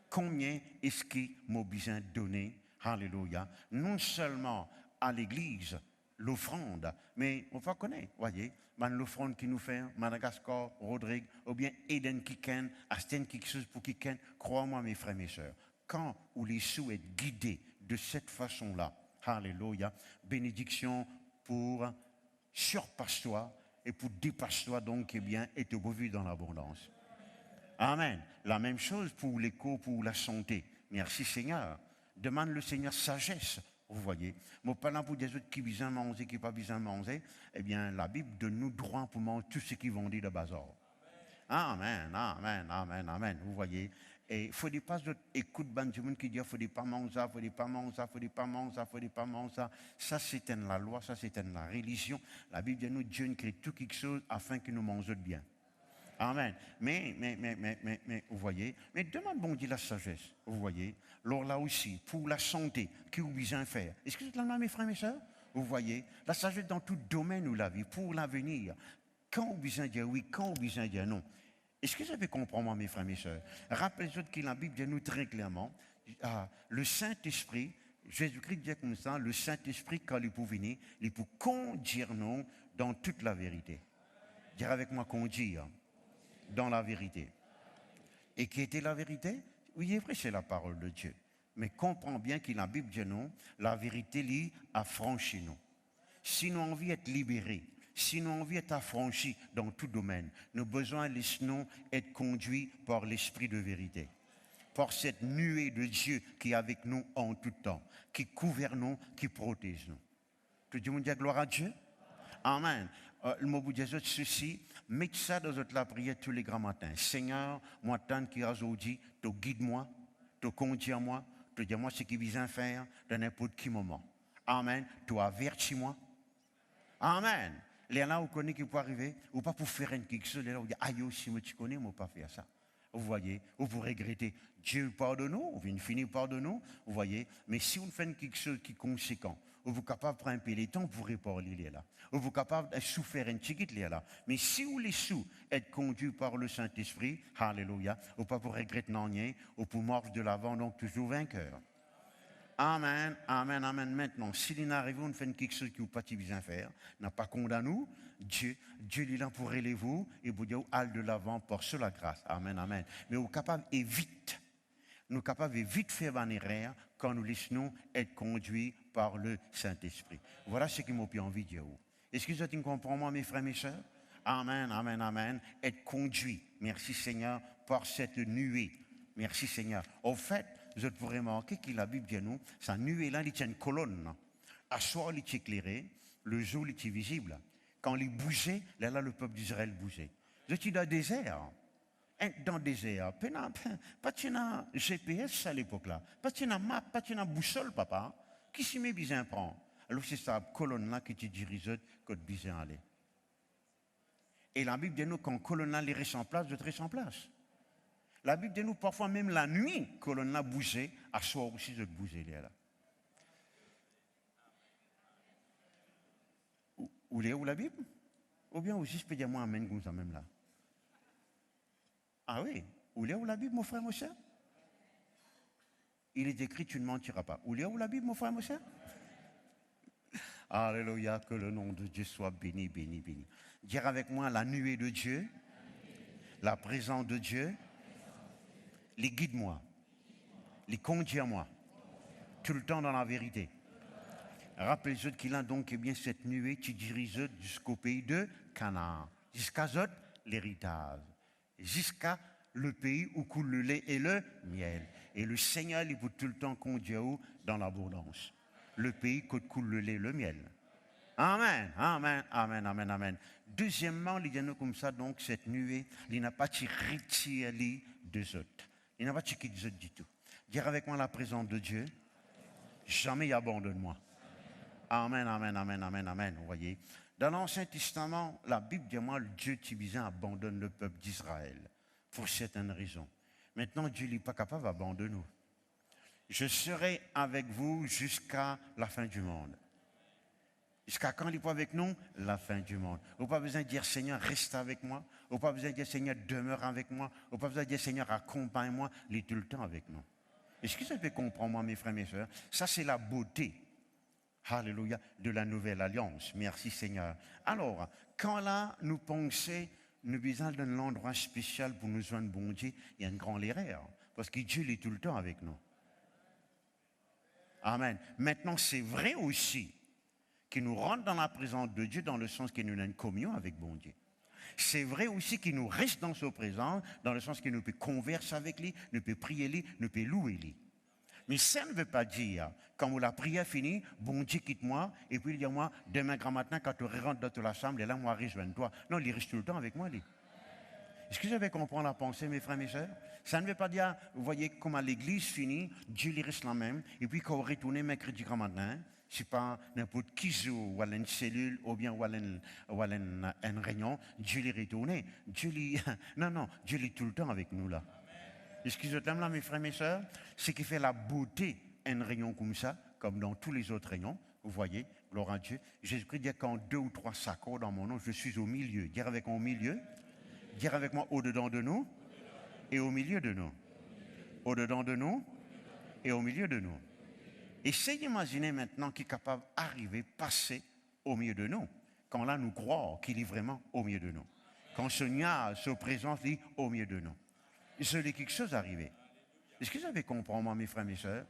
Combien est-ce qu'il m'a besoin de donner, alléluia, non seulement à l'église, l'offrande, mais on va connaître, voyez, l'offrande qui nous fait, Madagascar, Rodrigue, ou bien Eden Kiken, Asten quelque chose pour Kiken, crois-moi mes frères, mes sœurs, quand ou les sous est guidés de cette façon-là, alléluia, bénédiction pour surpasse-toi et pour dépasse-toi donc, eh bien, et te revue dans l'abondance. Amen. La même chose pour l'écho, pour la santé. Merci Seigneur. Demande le Seigneur sagesse. Vous voyez. Moi, pas là pour des autres qui besoin manger, qui pas besoin manger. Eh bien, la Bible donne nous droit pour manger tout ce qu'ils vont dire de bazar. Amen, amen, amen, amen. Vous voyez. Et il faut pas écoute du monde qui dit il faut pas manger ça, il faut pas manger ça, il faut pas manger ça, il faut pas manger ça. Ça c'est la loi, ça c'est la religion. La Bible dit nous Dieu nous crée tout quelque chose afin que nous mangions bien. Amen. Mais, vous voyez, mais demande bon Dieu la sagesse, vous voyez. Alors là aussi, pour la santé, qui vous besoin de faire. Est-ce que c'est là, mes frères et mes sœurs? Vous voyez, la sagesse dans tout domaine où la vie, pour l'avenir. Quand vous besoin de dire oui, quand vous besoin de dire non. Est-ce que vous avez compris, moi, mes frères et mes sœurs? Rappelez-vous que la Bible dit nous très clairement, le Saint-Esprit, Jésus-Christ dit comme ça, le Saint-Esprit, quand il peut venir, il peut conduire nous dans toute la vérité. Dire avec moi conduire dans la vérité. Et qui était la vérité? Oui, est vrai, c'est la parole de Dieu. Mais comprends bien que la Bible dit non, la vérité lui affranchit nous. Si nous avons envie d'être libérés, si nous avons envie d'être affranchis dans tout domaine, nous avons besoin de laisser être conduits par l'esprit de vérité. Par cette nuée de Dieu qui est avec nous en tout temps, qui couvre nous, qui protège nous. Tout le monde dit gloire à Dieu? Amen. Le mot de Dieu, ceci, mettez ça dans la prière tous les grands matins. Seigneur, moi, tant qui a aujourd'hui, tu guides-moi, tu conduis-moi, tu dis-moi ce qu'il vient faire dans n'importe quel moment. Amen. Tu avertis-moi. Amen. Les là, vous connaissez qui peut arriver, ou pas pour faire quelque chose, les là, vous dites, aïe, si moi tu connais, moi, pas faire ça. Vous voyez, vous regrettez. Dieu pardonne nous, on vient finir pardonne nous, vous voyez. Mais si on fait quelque chose qui est conséquent, Ou vous capable de prendre un peu de temps pour parler là. Ou vous capable de souffrir un petit peu là. Mais si vous les sous être conduits par le Saint-Esprit, alléluia, ou pas pour regretter rien, ou pour marcher de l'avant, donc toujours vainqueur. Amen, amen, amen. Maintenant, si il arrive, on fait quelque chose qui n'a pas besoin faire, n'a pas condamné nous, Dieu est là pour élever vous et vous dire, allez de l'avant par la grâce. Amen, amen. Mais vous êtes capable et vite. Nous sommes capables de vite faire une erreur quand nous laissons être conduits par le Saint-Esprit. Voilà ce qui m'a envie de dire. Est-ce que vous comprenez, moi, mes frères et mes sœurs? Amen, amen, amen. Être conduit, merci Seigneur, par cette nuée. Merci Seigneur. Au fait, vous pourrez remarquer que la Bible dit nous, cette nuée-là, il tient une colonne. À soir, il est éclairé, le jour, il est visible. Quand il bougeait, là, le peuple d'Israël bougeait. Vous êtes dans le désert. Dans le désert, pas de GPS à l'époque-là, pas de map, pas de boussole, papa. Qui s'y met bien prend? Alors c'est cette colonne-là qui te dirige quand bien aller. Et la Bible dit nous, quand colonne-là les reste en place, je te reste en place. La Bible dit nous, parfois même la nuit, colonne-là bougeait, à soir aussi, je te bougeais là. Où est où la Bible? Ou bien aussi, je peux dire moi, amène comme ça même là. Ah oui, où est où la Bible, mon frère, mon cher? Il est écrit, tu ne mentiras pas. Où est où la Bible, mon frère, mon cher? Alléluia, que le nom de Dieu soit béni, béni, béni. Dire avec moi la nuée de Dieu, la présence de Dieu, les guide-moi, les conduis-moi, tout le temps dans la vérité. Rappelez-vous qu'il a donc bien cette nuée qui dirige jusqu'au pays de Canaan, jusqu'à l'héritage, jusqu'à le pays où coule le lait et le miel. Et le Seigneur, il peut tout le temps conduire dans l'abondance. Le pays où coule le lait et le miel. Amen, amen, amen, amen, amen. Deuxièmement, il y a comme ça, donc, cette nuée, il n'a pas retiré des autres. Il n'a pas tiré des autres du tout. Dire avec moi la présence de Dieu, jamais abandonne-moi. Amen, amen, amen, amen, amen. Vous voyez, dans l'Ancien Testament, la Bible dit moi, Dieu Tibizin abandonne le peuple d'Israël pour certaines raisons. Maintenant, Dieu n'est pas capable d'abandonner nous. Je serai avec vous jusqu'à la fin du monde. Jusqu'à quand il n'est pas avec nous? La fin du monde. Vous n'avez pas besoin de dire Seigneur, reste avec moi. Vous n'avez pas besoin de dire Seigneur, demeure avec moi. Vous n'avez pas besoin de dire Seigneur, accompagne-moi. Il est tout le temps avec nous. Est-ce que ça peut comprendre, moi, mes frères, mes sœurs? Ça, c'est la beauté. Alléluia, de la nouvelle alliance. Merci Seigneur. Alors, quand là, nous pensons, nous besoin d'un endroit spécial pour nous joindre bon Dieu, il y a une grande erreur. Parce que Dieu est tout le temps avec nous. Amen. Maintenant, c'est vrai aussi qu'il nous rentre dans la présence de Dieu dans le sens qu'il nous a une communion avec bon Dieu. C'est vrai aussi qu'il nous reste dans sa présence, dans le sens qu'il nous peut converser avec lui, nous peut prier lui, nous peut louer lui. Mais ça ne veut pas dire, quand la prière finit, bon Dieu quitte-moi, et puis il dit à moi, demain grand matin, quand tu rentres dans l'assemblée, là, moi, rejoins-toi. Non, il reste tout le temps avec moi, lui. Est-ce que vous avez compris la pensée, mes frères et mes sœurs? Ça ne veut pas dire, vous voyez, comme à l'église finit, Dieu il reste là même, et puis quand on retourne mercredi grand matin, c'est pas n'importe qui joue, ou à une cellule, ou bien ou à une réunion, Dieu est retourné. Non, Dieu est tout le temps avec nous là. Est-ce que je t'aime là, mes frères et mes sœurs? Ce qui fait la beauté d'une réunion comme ça, comme dans tous les autres réunions, vous voyez, gloire à Dieu. Jésus-Christ dit quand 2 ou 3 s'accordent dans mon nom, je suis au milieu. Dire avec moi au milieu, dire avec moi au-dedans de nous et au milieu de nous. Au-dedans de nous et au milieu de nous. Essayez d'imaginer maintenant qu'il est capable d'arriver, passer au milieu de nous. Quand là, nous croyons qu'il est vraiment au milieu de nous. Quand ce nia, sa présence est au milieu de nous. Il se dit quelque chose arrivé. Est-ce que vous avez compris, moi, mes frères et mes sœurs?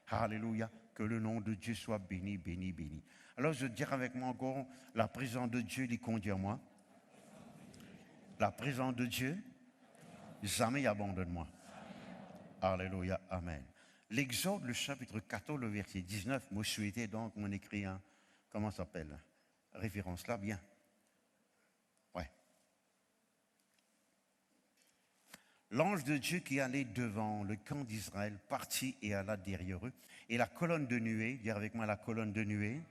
Alléluia. Que le nom de Dieu soit béni, béni, béni. Alors, je dirais avec moi encore, la présence de Dieu, il conduit à moi. La présence de Dieu, jamais abandonne-moi. Alléluia. Amen. L'Exode, le chapitre 14, le verset 19, moi, souhaitais donc, mon écrit, comment ça s'appelle? Référence là, bien. Ouais. L'ange de Dieu qui allait devant le camp d'Israël partit et alla derrière eux. Et la colonne de nuée, dire avec moi la colonne de nuée,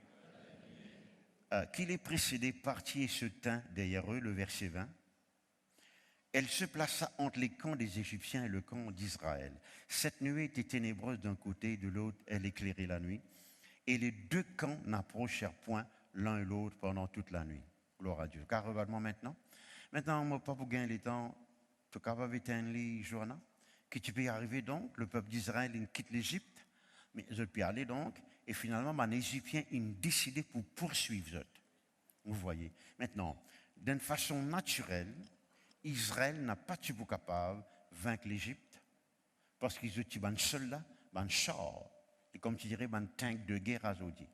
qui les précédait partit et se tint derrière eux, le verset 20. Elle se plaça entre les camps des Égyptiens et le camp d'Israël. Cette nuée était ténébreuse d'un côté et de l'autre, elle éclairait la nuit. et les deux camps n'approchèrent point l'un et l'autre pendant toute la nuit. Gloire à Dieu. Car regarde-moi maintenant. Maintenant, moi, pas pour gagner le temps, tu es capable d'éteindre les journaux, que tu peux y arriver donc, le peuple d'Israël, il quitte l'Égypte, mais je peux y aller donc, et finalement, les Égyptiens, ils décidé pour poursuivre eux. Vous voyez. Maintenant, d'une façon naturelle, Israël n'a pas été capable de vaincre l'Égypte, parce qu'ils ont un soldat, un char, et comme tu dirais, un tank de guerre à Zodi.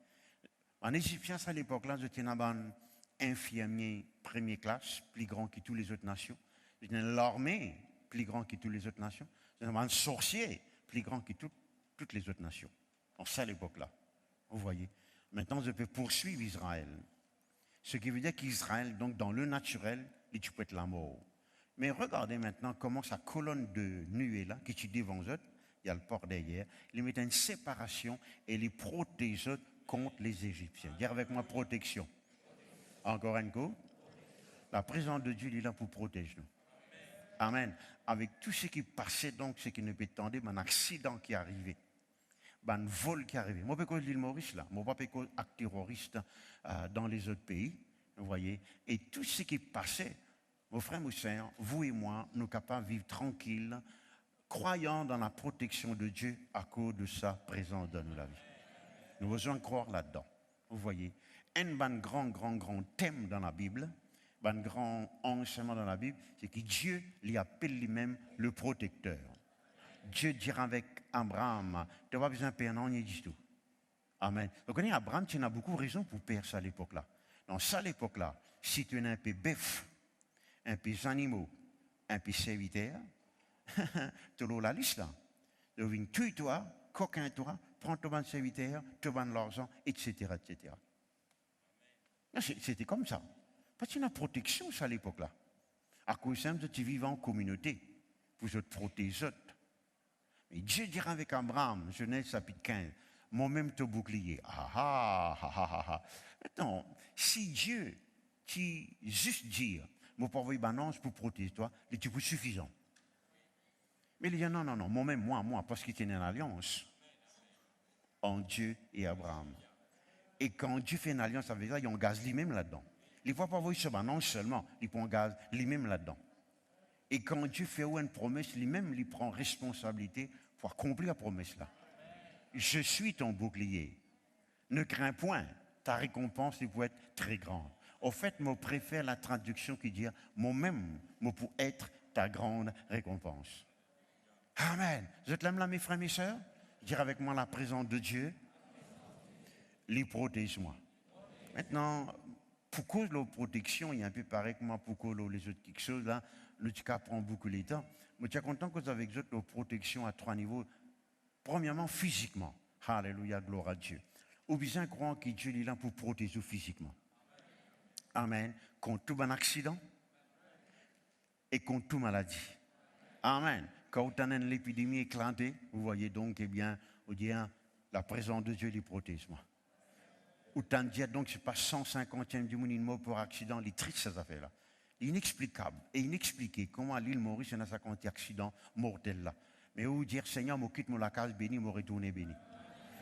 En Égyptien, à l'époque-là, j'étais un infirmier première classe, plus grand que toutes les autres nations. J'étais l'armée, plus grand que toutes les autres nations. J'étais un sorcier, plus grand que toutes les autres nations. En ça, à l'époque-là. Vous voyez. Maintenant, je peux poursuivre Israël. Ce qui veut dire qu'Israël, donc dans le naturel, il peut être la mort. Mais regardez maintenant comment sa colonne de nuée là, qui est devant eux, il y a le port derrière, il met une séparation et il protège contre les Égyptiens. Dire avec moi protection. Encore un coup. La présence de Dieu est là pour protéger nous. Amen. Avec tout ce qui passait, donc, ce qui ne peut attendre, un accident qui est arrivé, un vol qui est arrivé. Moi, je peux l'île Maurice, là. Moi, je peux être terroriste dans les autres pays. Vous voyez. Et tout ce qui passait, vos frères, mes sœurs, vous et moi, nous sommes capables de vivre tranquilles, croyant dans la protection de Dieu à cause de sa présence dans la vie. Nous devons croire là-dedans. Vous voyez. Un grand thème dans la Bible, un grand enseignement dans la Bible, c'est que Dieu lui appelle lui-même le protecteur. Dieu dira avec Abraham, tu n'as pas besoin de payer, non, il dit tout. Amen. Vous connaissez, Abraham, tu as beaucoup de raisons pour payer ça à l'époque-là. Dans ça, à l'époque-là, si tu es un peu bœuf, un peu animaux, un peu serviteur, tu as la liste là. Tu viens tue-toi, coquin-toi, prends ton bon serviteur, te vends l'argent, etc., etc. C'était comme ça. Parce qu'il y a une protection ça, à l'époque-là. À cause simple, tu vivais en communauté pour te protéger. Et Dieu dira avec Abraham, Genèse chapitre 15, moi-même te bouclier. Maintenant, si Dieu, tu juste dire, mon pauvre balance pour protéger toi, il est suffisant. Mais il dit non, moi-même, moi, parce qu'il était une alliance en Dieu et Abraham. Et quand Dieu fait une alliance avec ça, il engage lui-même là-dedans. Il ne va pas voir ce non seulement, il prend gaz lui-même là-dedans. Et quand Dieu fait une promesse, lui-même, il prend responsabilité pour accomplir la promesse là. Je suis ton bouclier. Ne crains point, ta récompense peut être très grande. Au fait, je préfère la traduction qui dit moi-même, pour être ta grande récompense. Amen. Je te l'aime là, mes frères, mes sœurs. Dire avec moi la présence de Dieu. Les protège-moi. Maintenant, pour cause de la protection, il y a un peu pareil que moi, pour cause les autres quelque chose là, le cas prend beaucoup de temps. Mais tu es content que vous avez la protection à 3 niveaux. Premièrement, physiquement. Alléluia, gloire à Dieu. Ou bien croire que Dieu est là pour protéger physiquement. Amen. Contre tout un accident et contre toute maladie. Amen. Quand vous avez l'épidémie éclatée, vous voyez donc, eh bien, vous dites, la présence de Dieu les protège moi. Ou t'en dire donc, c'est pas 150e du monde mort pour accident, les triste ces affaires-là. Inexplicable et inexpliqué comment à l'île Maurice, il y a 50 accidents mortels là. Mais vous dire, Seigneur, me quitte la case bénie, me retourner béni.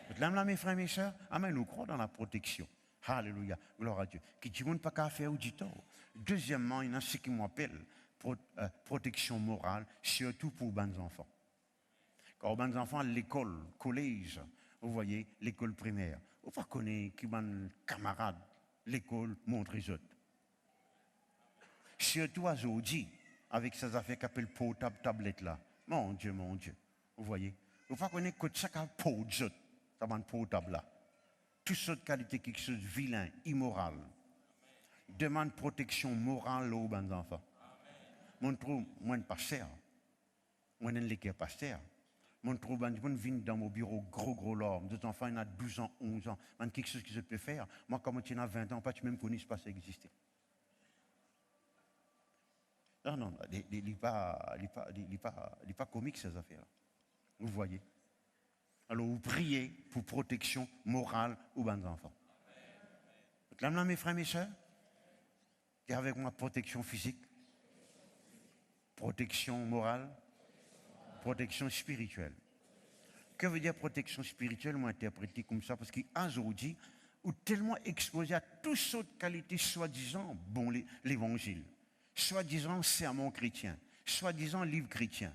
Vous l'aimez là, mes frères, mes sœurs? Amen, nous croyons dans la protection. Alléluia, gloire à Dieu. Qui ne dit pas qu'à faire ou du tort. Deuxièmement, il y a ce qui m'appelle protection morale, surtout pour les enfants. Quand les enfants à l'école, collège, vous voyez, l'école primaire, vous ne connaissez pas qui sont camarades, l'école montre les autres. Surtout à Zodi, avec ces affaires qui appellent portable, tablette là. Mon Dieu, vous voyez. Vous ne connaissez pas que chaque pot de autres, ça va portable là. Toutes sortes de qualités, quelque chose de vilain, immoral. Demande protection morale aux enfants. Moi, je trouve, moi, un pasteur, moi, un l'équipe pasteur. Moi, je trouve, je viens dans mon bureau, gros l'homme. Deux enfants, il y a 12 ans, 11 ans. Man, quelque chose que je peux faire. Moi, comme tu as 20 ans, pas tu même connais pas ça exister. Non, il n'est pas comique, ces affaires-là. Vous voyez. Alors, vous priez pour protection morale aux enfants. Vous l'aimez là, mes frères, mes sœurs? Et avec moi, protection physique, protection morale, protection spirituelle. Que veut dire protection spirituelle? Moi, interprété comme ça, parce qu'aujourd'hui, ou tellement exposé à toutes sortes de qualités, soi-disant, bon, l'évangile, soi-disant, sermon chrétien, soi-disant, livre chrétien.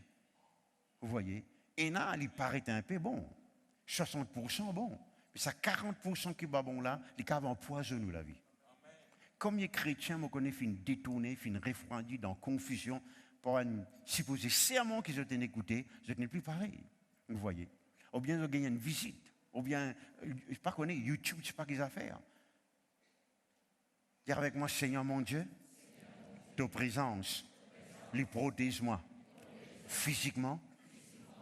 Vous voyez? Et là, il paraît un peu bon. 60% bon. Mais ça 40% qui va bon là, les cas empoisonnent la vie. Comme les chrétiens, me connaissent, fin détourné, fin refroidi, dans confusion, pour un supposé sermon qu'ils ont écouté, ce n'est plus pareil. Vous voyez? Ou bien ils ont gagné une visite, ou bien, je ne sais pas qu'on est YouTube, je ne sais pas quelles affaires. Dire avec moi, Seigneur mon Dieu, ta présence, les protège-moi, physiquement,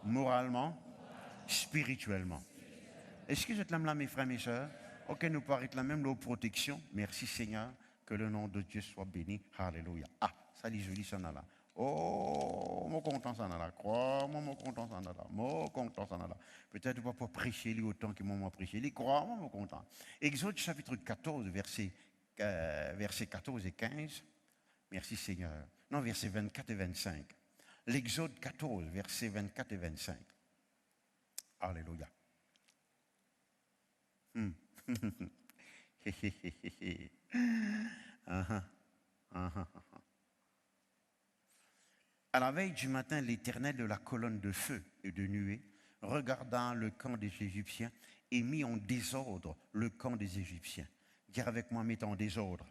moralement, spirituellement. Est-ce que je te l'aime là, mes frères, mes sœurs? Ok, nous paraît la même leur protection. Merci Seigneur, que le nom de Dieu soit béni. Alléluia. Ah, ça dit joli, ça là. Oh, mon content, ça là. Crois-moi, mon content, ça là. Mon content, ça là. Peut-être pas pour prêcher lui autant que moi prêcher lui. Crois-moi, mon content. Exode chapitre 14, versets 14 et 15. Merci Seigneur. Non, versets 24 et 25. L'Exode 14, versets 24 et 25. Alléluia. À la veille du matin, l'Éternel de la colonne de feu et de nuée regarda le camp des Égyptiens et mit en désordre le camp des Égyptiens. Dire avec moi, met en désordre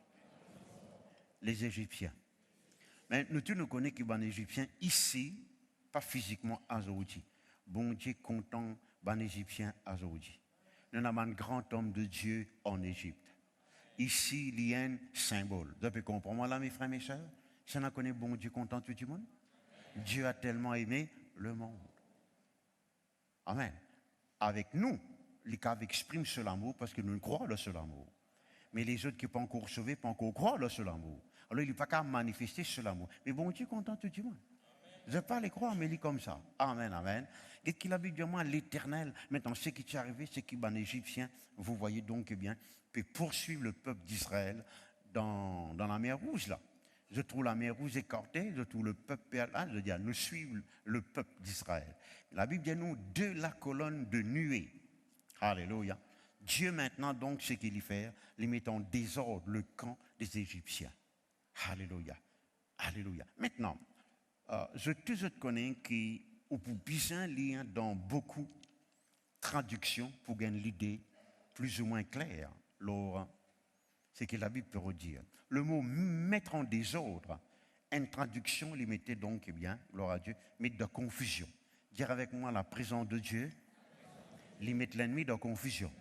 les Égyptiens. Mais nous tous nous connaissons que les Égyptiens ici, pas physiquement à Zoudi. Bon Dieu content les Égyptiens à Zoudi. Nous avons un grand homme de Dieu en Égypte. Ici, il y a un symbole. Vous pouvez comprendre là, mes frères, mes sœurs? Si on connaît bon Dieu content tout le monde? Dieu a tellement aimé le monde. Amen. Avec nous, les cas expriment ce amour parce que nous croyons dans ce amour. Mais les autres qui ne sont pas encore sauvés, ne peuvent pas encore croire dans ce amour. Alors, il n'est pas qu'à manifester ce amour. Mais bon Dieu content tout le monde. Je ne vais pas les croire, mais il est comme ça. Amen, amen. Et qu'il a dit de moi l'Éternel. Maintenant, ce qui est arrivé, c'est qu'il y a un Égyptien, vous voyez donc, eh bien, peut poursuivre le peuple d'Israël dans la mer Rouge, là. Je trouve la mer Rouge écartée, je trouve le peuple là, je dis, nous suivons le peuple d'Israël. La Bible dit nous de la colonne de nuée. Alléluia. Dieu maintenant, donc, ce qu'il y fait, il met en désordre le camp des Égyptiens. Alléluia. Alléluia. Maintenant, je te connais qui, ou pour bien lire dans beaucoup de traductions pour gagner l'idée plus ou moins claire, c'est que la Bible peut redire. Le mot mettre en désordre, une traduction, il mettait donc, eh bien, gloire à Dieu, mettre de confusion. Dire avec moi la présence de Dieu, il met l'ennemi dans confusion.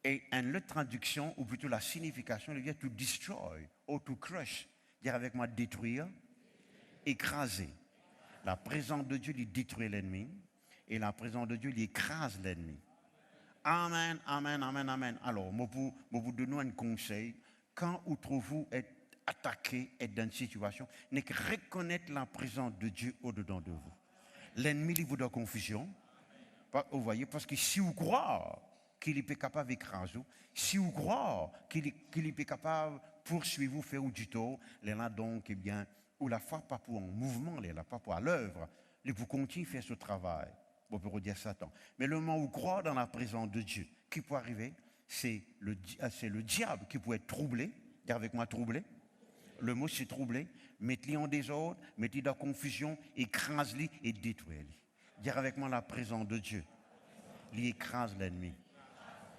Et une autre traduction, ou plutôt la signification, il vient to destroy ou to crush. Dire avec moi détruire, écraser. La présence de Dieu, il détruit l'ennemi. Et la présence de Dieu, il écrase l'ennemi. Amen, amen, amen, amen. Alors, je vous donne un conseil. Quand vous trouvez être attaqué, être dans une situation, n'est que reconnaître la présence de Dieu au-dedans de vous. L'ennemi, il vous donne confusion. Vous voyez, parce que si vous croyez qu'il est capable d'écraser, si vous croyez qu'il est capable de poursuivre vous, faire du tort, là donc, eh bien, ou la foi pas pour un mouvement, là pas pour à l'œuvre, il vous continue à faire ce travail. On peut redire Satan. Mais le moment où croit dans la présence de Dieu, qui peut arriver, c'est le diable qui peut être troublé. Dis avec moi troublé. Le mot c'est troublé. Mettez-le en désordre, mettez-le dans la confusion, écrase-le et détruis-le. Dire avec moi la présence de Dieu. Il écrase l'ennemi.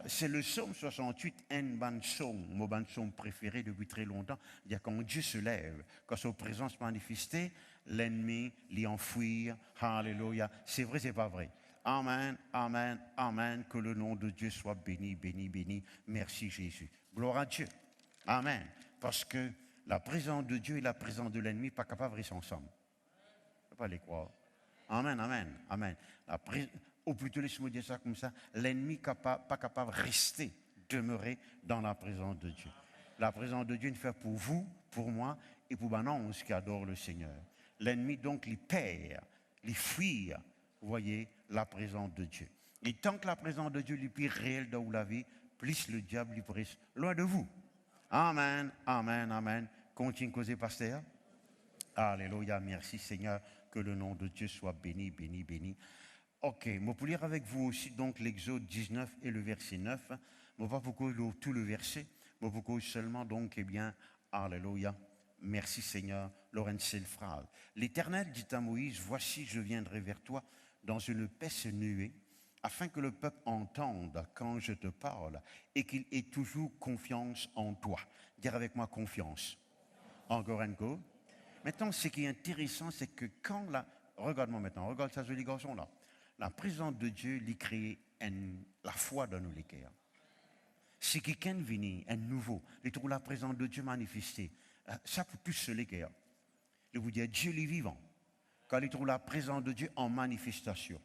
C'est le psaume 68, un psaume, mon psaume préféré depuis très longtemps. Il y a quand Dieu se lève, quand sa présence manifestée, l'ennemi l'y enfouir. Alléluia. C'est vrai, c'est pas vrai. Amen, amen, amen. Que le nom de Dieu soit béni, béni, béni. Merci Jésus. Gloire à Dieu. Amen. Parce que la présence de Dieu et la présence de l'ennemi pas capables de rester ensemble. Je ne peux pas les croire. Amen, amen, amen. Ou plutôt, laisse-moi dire ça comme ça, l'ennemi pas capable de rester, demeurer dans la présence de Dieu. La présence de Dieu ne fait pour vous, pour moi et pour Banance qui adore le Seigneur. L'ennemi donc les perd, les fuir, vous voyez, la présence de Dieu. Et tant que la présence de Dieu est plus réelle dans la vie, plus le diable lui reste loin de vous. Amen, amen, amen. Continue à causer, pasteur. Alléluia, merci Seigneur, que le nom de Dieu soit béni, béni, béni. Ok, je vais lire avec vous aussi donc l'Exode 19 et le verset 9. Je ne vais pas beaucoup lire tout le verset, mais beaucoup seulement donc, eh bien, Alléluia. Merci Seigneur, Laurence phrase. L'Éternel dit à Moïse, voici je viendrai vers toi dans une épaisse nuée, afin que le peuple entende quand je te parle et qu'il ait toujours confiance en toi. Dire avec moi confiance. Encore un coup. Maintenant, ce qui est intéressant, c'est que quand regarde-moi maintenant, regarde ça joli garçon là. La présence de Dieu lui crée la foi dans nos cœurs. Si quelqu'un vient, un nouveau, il trouve la présence de Dieu manifestée, ça pour tous les cœurs. Je vous dis, Dieu est vivant. Quand il trouve la présence de Dieu en manifestation.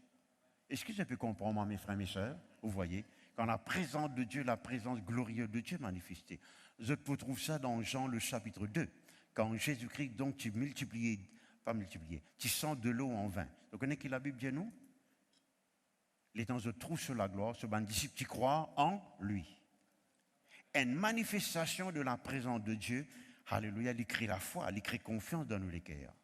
Est-ce que je peux comprendre, moi, mes frères et mes sœurs? Vous voyez, quand la présence de Dieu, la présence glorieuse de Dieu manifestée. Je peux trouver ça dans Jean le chapitre 2. Quand Jésus-Christ, donc, tu sens de l'eau en vin. Vous connaissez qui la Bible dit nous? Les temps de trouve sur la gloire, ce ban disciple qui croit en lui. Une manifestation de la présence de Dieu, alléluia, il crée la foi, il crée confiance dans nous les cœurs.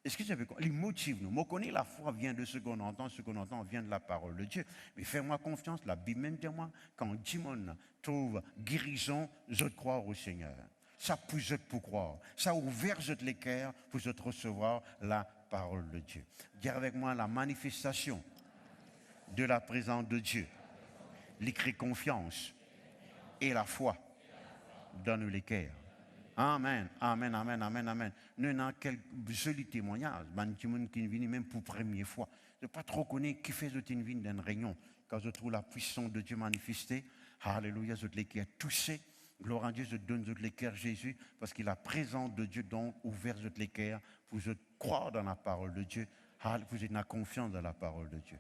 Est-ce que j'avais il motive nous? Moi, connais la foi vient de ce qu'on entend vient de la parole de Dieu. Mais fais-moi confiance, la Bible même dit moi, quand Dimon trouve guérison, je crois au Seigneur. Ça pousse pour croire. Ça ouvert les cœurs pour recevoir la parole de Dieu. Dire avec moi la manifestation de la présence de Dieu. Il crée confiance et la foi dans nous les cœurs. Amen, amen, amen, amen, amen. Nous avons quelques jolis témoignages. Il y a qui viennent même pour la première fois. Je ne sais pas trop connaître qui fait une vie dans une réunion. Quand je trouve la puissance de Dieu manifestée, alléluia, je les cœurs touchés. Gloire à Dieu, je donne les cœurs Jésus parce qu'il a la présence de Dieu donc ouvert les cœurs pour je croire dans la parole de Dieu. Vous êtes la confiance dans la parole de Dieu.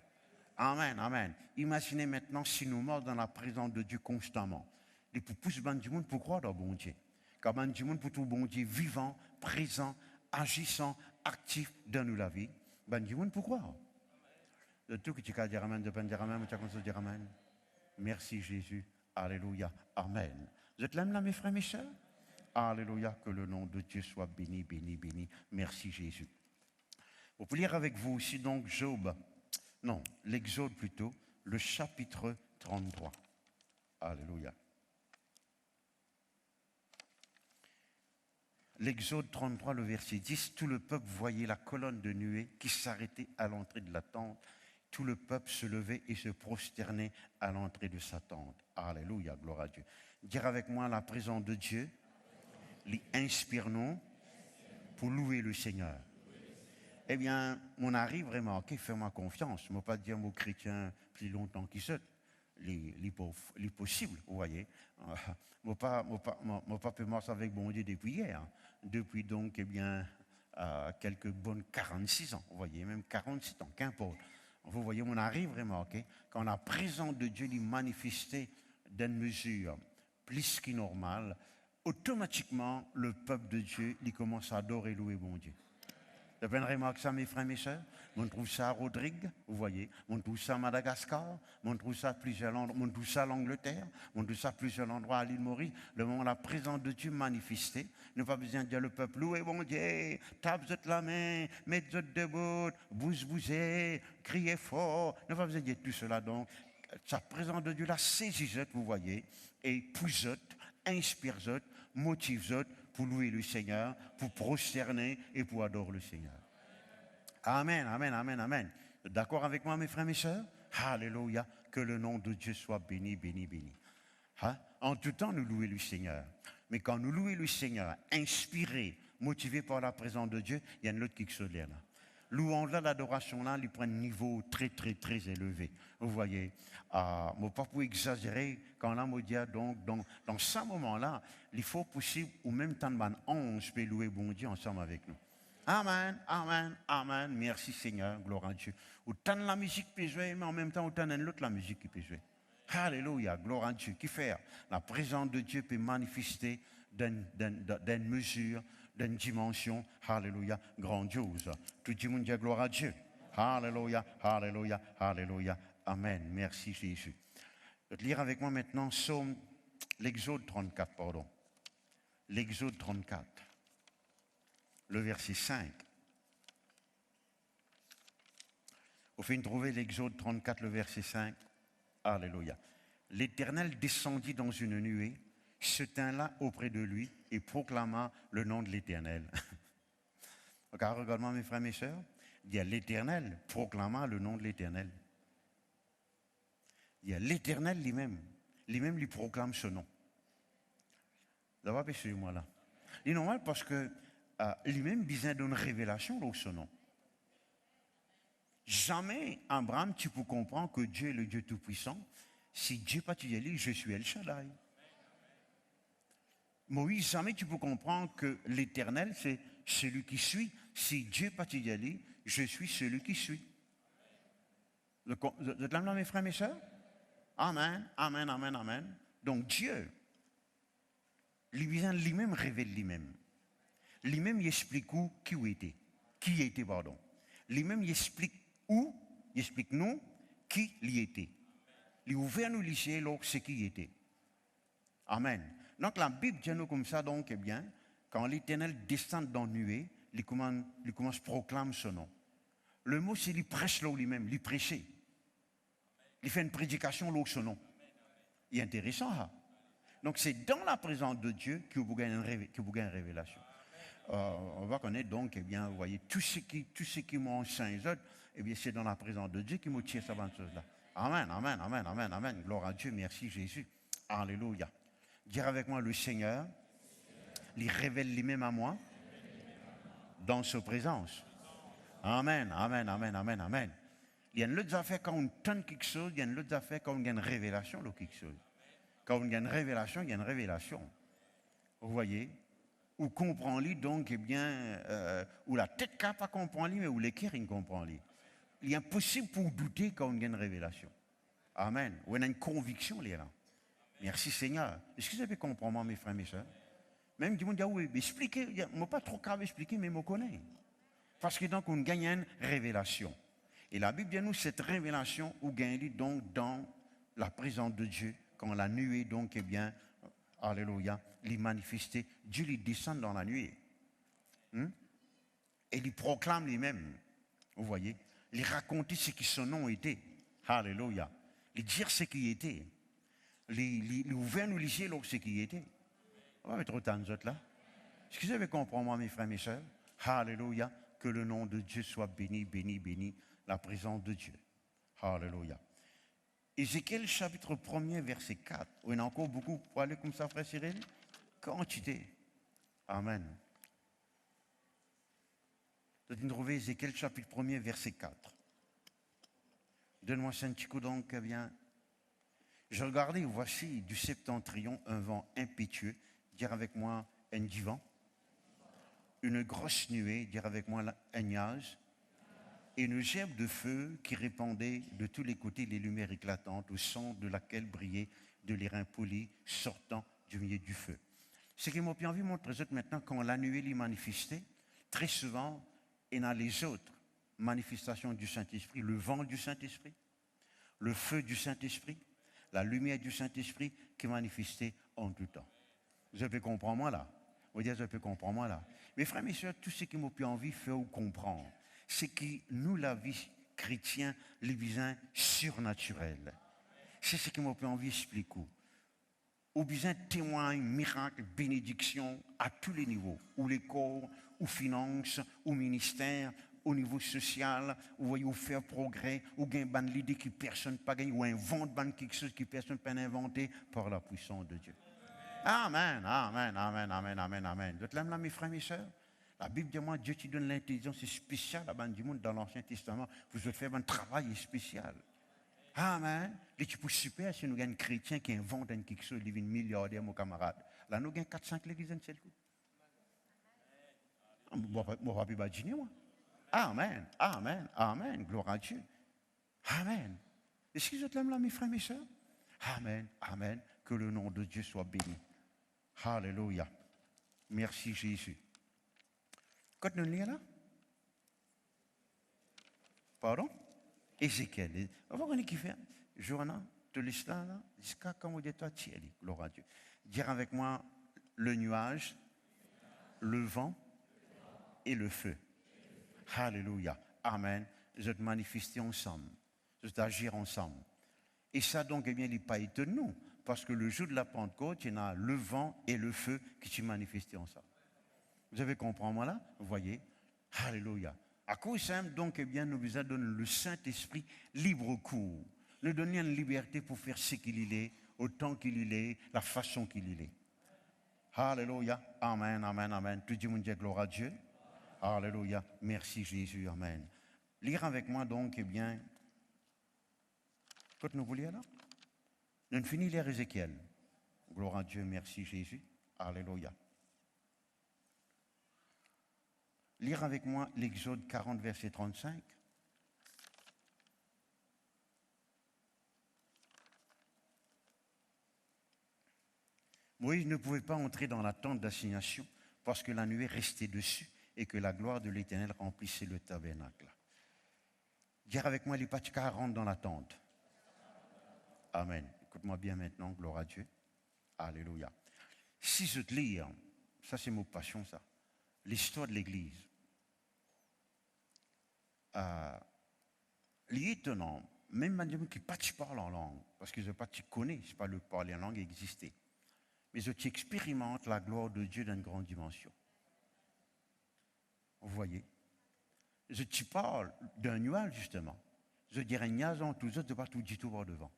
Amen, amen. Imaginez maintenant si nous morts dans la présence de Dieu constamment. Les pour pousser du monde pour croire dans bon Dieu. Quand du monde pour tout bon Dieu vivant, présent, agissant, actif dans nous la vie, du monde pour croire. De tout que tu as dit amen, de dire amen, tu as commencé à dire amen. Merci Jésus. Alléluia. Amen. Vous êtes là, mes frères, mes sœurs? Alléluia. Que le nom de Dieu soit béni, béni, béni. Merci Jésus. Vous pouvez lire avec vous aussi donc Job. Non, l'Exode plutôt, le chapitre 33. Alléluia. L'Exode 33, le verset 10, tout le peuple voyait la colonne de nuée qui s'arrêtait à l'entrée de la tente. Tout le peuple se levait et se prosternait à l'entrée de sa tente. Alléluia, gloire à Dieu. Dire avec moi la présence de Dieu, l'inspire-nous pour louer le Seigneur. Eh bien, on arrive vraiment, ok, fais-moi confiance. Je ne vais pas dire aux chrétiens plus longtemps qu'ils se. Les possibles, vous voyez. Je ne pas pu marcher avec bon Dieu depuis hier. Depuis donc, eh bien, quelques bonnes 46 ans, vous voyez, même 47 ans, qu'importe. Vous voyez, on arrive vraiment, ok, quand la présence de Dieu est manifestée d'une mesure plus que normale, automatiquement, le peuple de Dieu, il commence à adorer et louer bon Dieu. Vous avez une remarque ça, mes frères et mes sœurs? On trouve ça à Rodrigue, vous voyez. On trouve ça à Madagascar. On trouve ça à plusieurs endroits. On trouve ça à l'Angleterre. On trouve ça à plusieurs endroits à l'île Maurice. Le moment où la présence de Dieu manifestée, nous n'avons pas besoin de dire le peuple, louez bon Dieu, tapez la main, mettez debout, bougez, criez fort. Nous n'avons pas besoin de dire tout cela. Donc, sa présence de Dieu la saisit, vous voyez, et pousse, inspire, motive, pour louer le Seigneur, pour prosterner et pour adorer le Seigneur. Amen, amen, amen, amen. D'accord avec moi, mes frères et mes sœurs? Alléluia. Que le nom de Dieu soit béni, béni, béni. Hein? En tout temps, nous louons le Seigneur. Mais quand nous louons le Seigneur, inspirés, motivés par la présence de Dieu, il y a une autre qui se lève là. Louange-là, l'adoration-là, il prend un niveau très, très, très élevé. Vous voyez, pas pour exagérer, quand on me dit, donc, dans ce moment-là, il faut possible, ou même tant de 11 peut louer bon Dieu ensemble avec nous. Amen, amen, amen. Merci Seigneur, gloire à Dieu. Autant de la musique peut jouer, mais en même temps, autant de l'autre la musique qui peut jouer. Alléluia, gloire à Dieu. Qui fait? La présence de Dieu peut manifester d'une mesure, d'une dimension, alléluia, grandiose. Tout le monde dit gloire à Dieu. Alléluia, alléluia, alléluia. Amen. Merci Jésus. Je vais lire avec moi maintenant l'Exode 34, pardon. L'Exode 34, le verset 5. Vous faites trouver l'Exode 34, le verset 5. Alléluia. L'Éternel descendit dans une nuée, se tint là auprès de lui et proclama le nom de l'Éternel. Regarde-moi mes frères et mes sœurs. Il y a l'Éternel proclama le nom de l'Éternel. Il y a l'Éternel lui-même. Lui-même lui proclame ce nom. Vous avez sur moi là. C'est normal parce que lui-même besoin d'une révélation dans ce nom. Jamais, Abraham, tu peux comprendre que Dieu est le Dieu Tout-Puissant. Si Dieu pas tu dis, je suis El Shaddai. Moïse, jamais tu peux comprendre que l'Éternel, c'est celui qui suit. Si Dieu pas tu dis, je suis celui qui suit. Vous êtes là, mes frères, mes sœurs? Amen, amen, amen, amen. Donc Dieu, lui-même révèle lui-même. Lui-même, il explique où, qui était. Qui était, pardon. Lui-même, il explique où, il explique nous, qui l'y était. Il ouvert nous lycée, ce qui était. Amen. Donc la Bible dit nous comme ça, donc, eh bien, quand l'Éternel descend dans la nuée, il commence à proclamer son nom. Le mot, c'est il prêche là lui-même, il prêche. Il fait une prédication là son nom. Il est intéressant, hein? Donc c'est dans la présence de Dieu que vous gagnez une révélation. On va connaître donc, eh bien, vous voyez, tout ce qui m'enseigne les autres, eh bien, c'est dans la présence de Dieu qui me tire cette bonne chose-là. Amen, amen, amen, amen, amen. Gloire à Dieu, merci Jésus. Alléluia. Dire avec moi, le Seigneur, il révèle lui-même à moi dans sa présence. Amen, amen, amen, amen, amen. Il y a une autre affaire quand on tente quelque chose, il y a une autre affaire quand on a une révélation de quelque chose. Quand on a une révélation, il y a une révélation. Vous voyez? Ou comprend-lui donc, eh bien, ou la tête capable comprend-lui, mais ou les cœurs ne comprend-lui. Il est impossible pour douter quand on a une révélation. Amen. Ou on a une conviction, là. Merci Seigneur. Est-ce que vous avez compris, moi, mes frères, mes soeurs? Même du monde dit, oui, expliquez, je ne pas trop capable d'expliquer, mais je me connais. Parce que donc, on gagne une révélation. Et la Bible dit nous, cette révélation, on gagne donc dans la présence de Dieu, quand la nuée, donc, eh bien, alléluia, lui manifester, Dieu lui descend dans la nuée. Et il proclame lui-même, vous voyez, il raconte ce qui son nom était. Alléluia. Il dit ce qui était. Il ouvert nous lycée ce qui était. On va mettre autant de autres là. Est-ce que vous avez compris, moi, mes frères, mes soeurs? Alléluia. Que le nom de Dieu soit béni, béni, béni. La présence de Dieu. Alléluia. Ézéchiel chapitre 1er, verset 4. Il y en a encore beaucoup pour aller comme ça, frère Cyril? Quantité. Amen. Vous allez trouver Ézéchiel chapitre 1er, verset 4. Donne-moi un petit coup donc, eh bien. Je regardais, voici du septentrion un vent impétueux, dire avec moi un divan, une grosse nuée, dire avec moi un nuage, et une gerbe de feu qui répandait de tous les côtés les lumières éclatantes, au son de laquelle brillaient de l'airain poli sortant du milieu du feu. Ce qui m'a bien envie de montrer maintenant, quand la nuée l'y manifestait, très souvent, il y a les autres manifestations du Saint-Esprit, le vent du Saint-Esprit, le feu du Saint-Esprit, la lumière du Saint-Esprit qui manifestait en tout temps. Vous avez compris moi là? Vous dites, vous avez compris moi là? Mes frères, mes soeurs, tout ce qui m'a plus envie fait ou comprendre, c'est que nous, la vie chrétienne, les besoins surnaturels. C'est ce qui m'a plus envie d'expliquer. Ou besoin témoin, miracle, bénédiction à tous les niveaux, ou les corps, ou finances, ou ministère, au niveau social, ou voyez, ou faire progrès, ou gagner une idée que personne n'a pas gagné, ou inventer quelque chose que personne n'a pas inventé par la puissance de Dieu. Amen, amen, amen, amen, amen, amen. Vous êtes là, mes frères, mes soeurs? La Bible dit, moi, Dieu te donne l'intelligence spéciale à du monde dans l'Ancien Testament. Vous devez faire un travail spécial. Amen. Et tu peux super si nous avons un chrétien qui invente quelque chose, il devient milliardaire, mon camarade. Là, nous avons 4-5 l'église en seul coup. Je ne vais pas imaginer, moi. Amen, amen, amen. Gloire à Dieu. Amen. Est-ce que vous êtes là, mes frères, mes soeurs? Amen, amen. Que le nom de Dieu soit béni. Alléluia. Merci Jésus. Quand nous lisons là? Pardon? Ézéchiel. On va voir qui fait. Johanna, de l'islam là, jusqu'à quand vous dites toi, Thierry, gloire à Dieu. Dire avec moi le nuage, le vent et le feu. Alléluia. Amen. de manifester ensemble, d'agir ensemble. Et ça, donc, eh bien, il n'est pas étonnant, parce que le jour de la Pentecôte, il y a le vent et le feu qui se manifestent ensemble. Vous avez compris, moi, là? Vous voyez? Alléluia. À cause simple, donc, eh bien, nous vous a donné le Saint-Esprit libre cours. Nous donner une liberté pour faire ce qu'il est, autant qu'il est, la façon qu'il est. Alléluia. Amen, amen, amen. Tout le monde dit gloire à Dieu. Alléluia. Merci Jésus. Amen. Lire avec moi donc, eh bien, quand nous voulons là, nous finissons lire Ézéchiel. Gloire à Dieu, merci Jésus. Alléluia. Lire avec moi l'Exode 40, verset 35. Moïse ne pouvait pas entrer dans la tente d'assignation parce que la nuée restait dessus et que la gloire de l'Éternel remplissait le tabernacle. Dire avec moi, les pachkas rentrent dans la tente. Amen. Écoute-moi bien maintenant, gloire à Dieu. Alléluia. Si je te lis, ça c'est mon passion, ça, l'histoire de l'Église. L'étonnant, même des gens qui ne parlent en langue, parce que je ne connais pas le parler en langue exister. Mais je expérimente la gloire de Dieu dans une grande dimension. Vous voyez? Je te parle d'un nuage, justement. Je dirais un nuage en tous autres, de pas tout du tout par devant.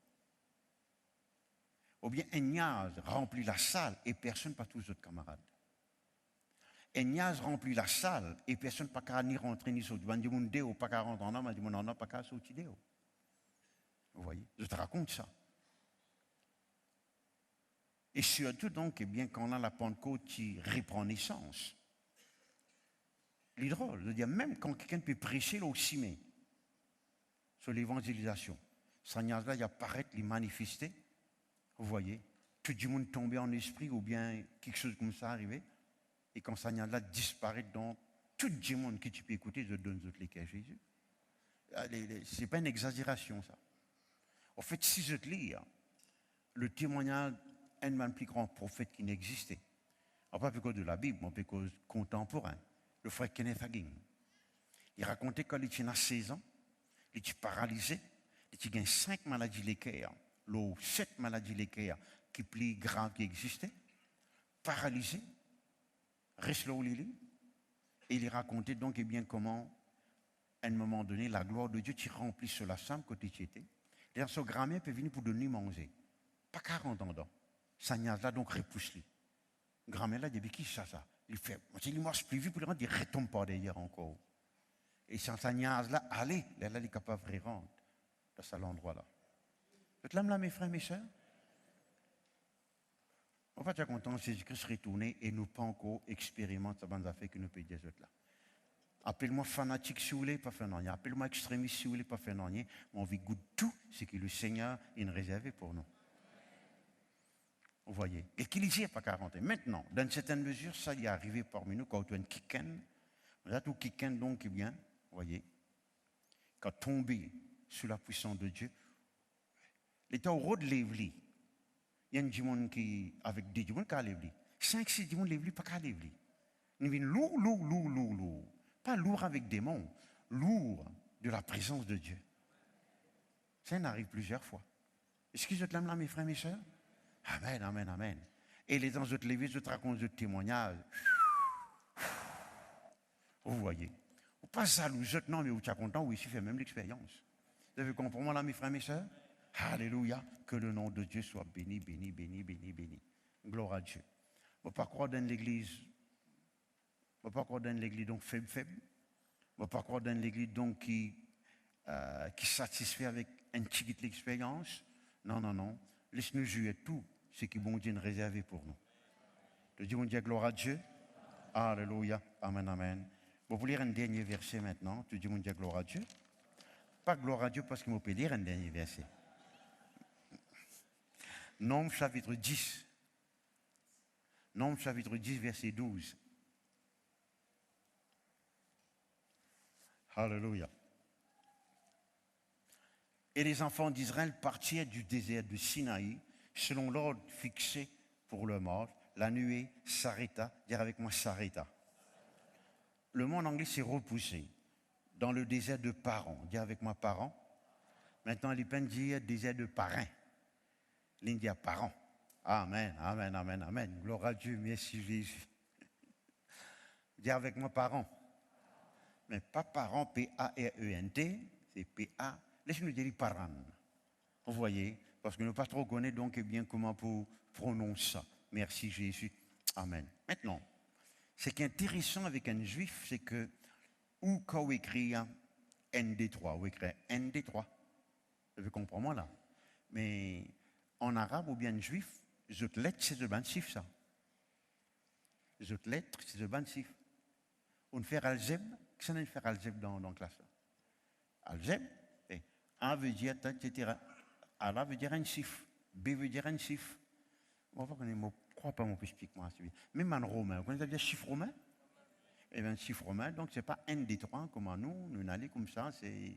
Ou bien un nuage remplit la salle et personne pas tous les autres camarades. Un nuage remplit la salle et personne pas qu'à ni rentrer ni sortir. On dit mon déo pas qu'à rentrer en homme, on dit mon non pas qu'à sortir déo. Vous voyez? Je te raconte ça. Et surtout, donc, eh bien, quand on a la Pentecôte qui reprend naissance, c'est drôle, je veux dire, même quand quelqu'un peut prêcher là au cimé, sur l'évangélisation, ça n'y a là, il apparaît, il manifesté, vous voyez, tout le monde tombé en esprit ou bien quelque chose comme ça arrivé, et quand ça n'y a là disparaît dans tout le monde qui tu peux écouter, je donne toutes les cas à Jésus. Ce n'est pas une exagération, ça. En fait, si je te lis, le témoignage un même plus grand prophète qui n'existait. Pas à cause de la Bible, mais à cause contemporain. Le frère Kenneth Hagin. Il racontait quand il avait 16 ans, il était paralysé, il avait 5 maladies l'équerre, 7 maladies l'équerre qui plus graves qui existaient, paralysé, reste là où il est. Et il racontait donc eh bien comment, à un moment donné, la gloire de Dieu qui remplit sur la femme côté qui était. Et son grand-mère peut venir pour donner manger. Pas 40 ans. Ça n'y a là donc repousse-lui. Grand-mère là, dit qui ça? Il fait, il marche plus vite pour le rendre, il ne retombe pas derrière encore. Et sans ça n'y a là, allez, là, il est capable de rentrer dans cet endroit-là. Vous êtes là, mes frères, mes soeurs? On va être content que Jésus-Christ retourne et nous pas encore expérimenté sa bande d'affaires que nous pouvons dire là. Appelle-moi fanatique si vous voulez, pas faire rien. Appelle-moi extrémiste si vous voulez, pas faire rien. Mais on vit goût tout ce que le Seigneur a réservé pour nous. Vous voyez, et qu'il n'y ait pas 40 ans. Maintenant, dans une certaine mesure, ça y est arrivé parmi nous quand on a un kicken. On a tout kicken donc, eh bien, vous voyez, quand tombé sous la puissance de Dieu, l'état au road lève-li. Il y a un monde qui, avec des gens qui a lève-li. 5-6 gens lève-li, pas qu'à lève-li. Nous venons lourd. Pas lourd avec des mots, lourd de la présence de Dieu. Ça n'arrive plusieurs fois. Est-ce que vous êtes là, mes frères, mes soeurs? Amen, amen, amen. Et les gens, je te lève, je te raconte de témoignages. Vous voyez. Pas ça, vous êtes non, mais vous êtes content, oui, il fait même l'expérience. Vous avez compris, moi, là, mes frères, mes soeurs? Alléluia. Que le nom de Dieu soit béni, béni, béni, béni, béni. Gloire à Dieu. On ne va pas croire dans l'église. On ne va pas croire dans l'église donc faible. On ne va pas croire dans l'église donc qui satisfait avec un petit de l'expérience. Non. Laisse-nous jouer tout ce qui bon Dieu a réservé pour nous. Le Dieu, on dit gloire à Dieu. Alléluia. Amen, amen. Vous voulez lire un dernier verset maintenant. Tu dis, on dit gloire à Dieu. Pas gloire à Dieu parce qu'il me peut lire un dernier verset. Nombre chapitre 10. Nombre chapitre 10, verset 12. Alléluia. Et les enfants d'Israël partirent du désert de Sinaï selon l'ordre fixé pour le mort. La nuée s'arrêta. Dire avec moi, s'arrêta. Le mot en anglais, c'est repoussé. dans le désert de Paran. Dis avec moi Paran. Maintenant, les peines dire désert de Parin. L'India Paran. Amen, amen, amen, amen. Gloire à Dieu, merci Jésus. Dis avec moi Paran. Mais pas Paran, P-A-R-E-N-T, c'est P-A. Laissez-nous dire Paran. Vous voyez, parce que nous ne pas trop connaître donc bien comment pour prononcer ça. Merci Jésus. Amen. Maintenant, ce qui est intéressant avec un juif, c'est que, ou quand on écrit ND3, on écrit ND3. Vous comprenez moi là. Mais en arabe ou bien juif, les autres lettres, c'est de bansif ça. Les autres lettres, c'est de bansif. On fait algèbre, qu'est-ce qu'on a fait algèbre dans la classe? Algèbre, A veut dire, etc. A veut dire un chiffre, B veut dire un chiffre. On va connaître, je ne crois pas mon expliquer moi. Même en romain, vous connaissez le chiffre romain? Eh bien, chiffre romain, donc ce n'est pas ND3 comme nous allons comme ça, c'est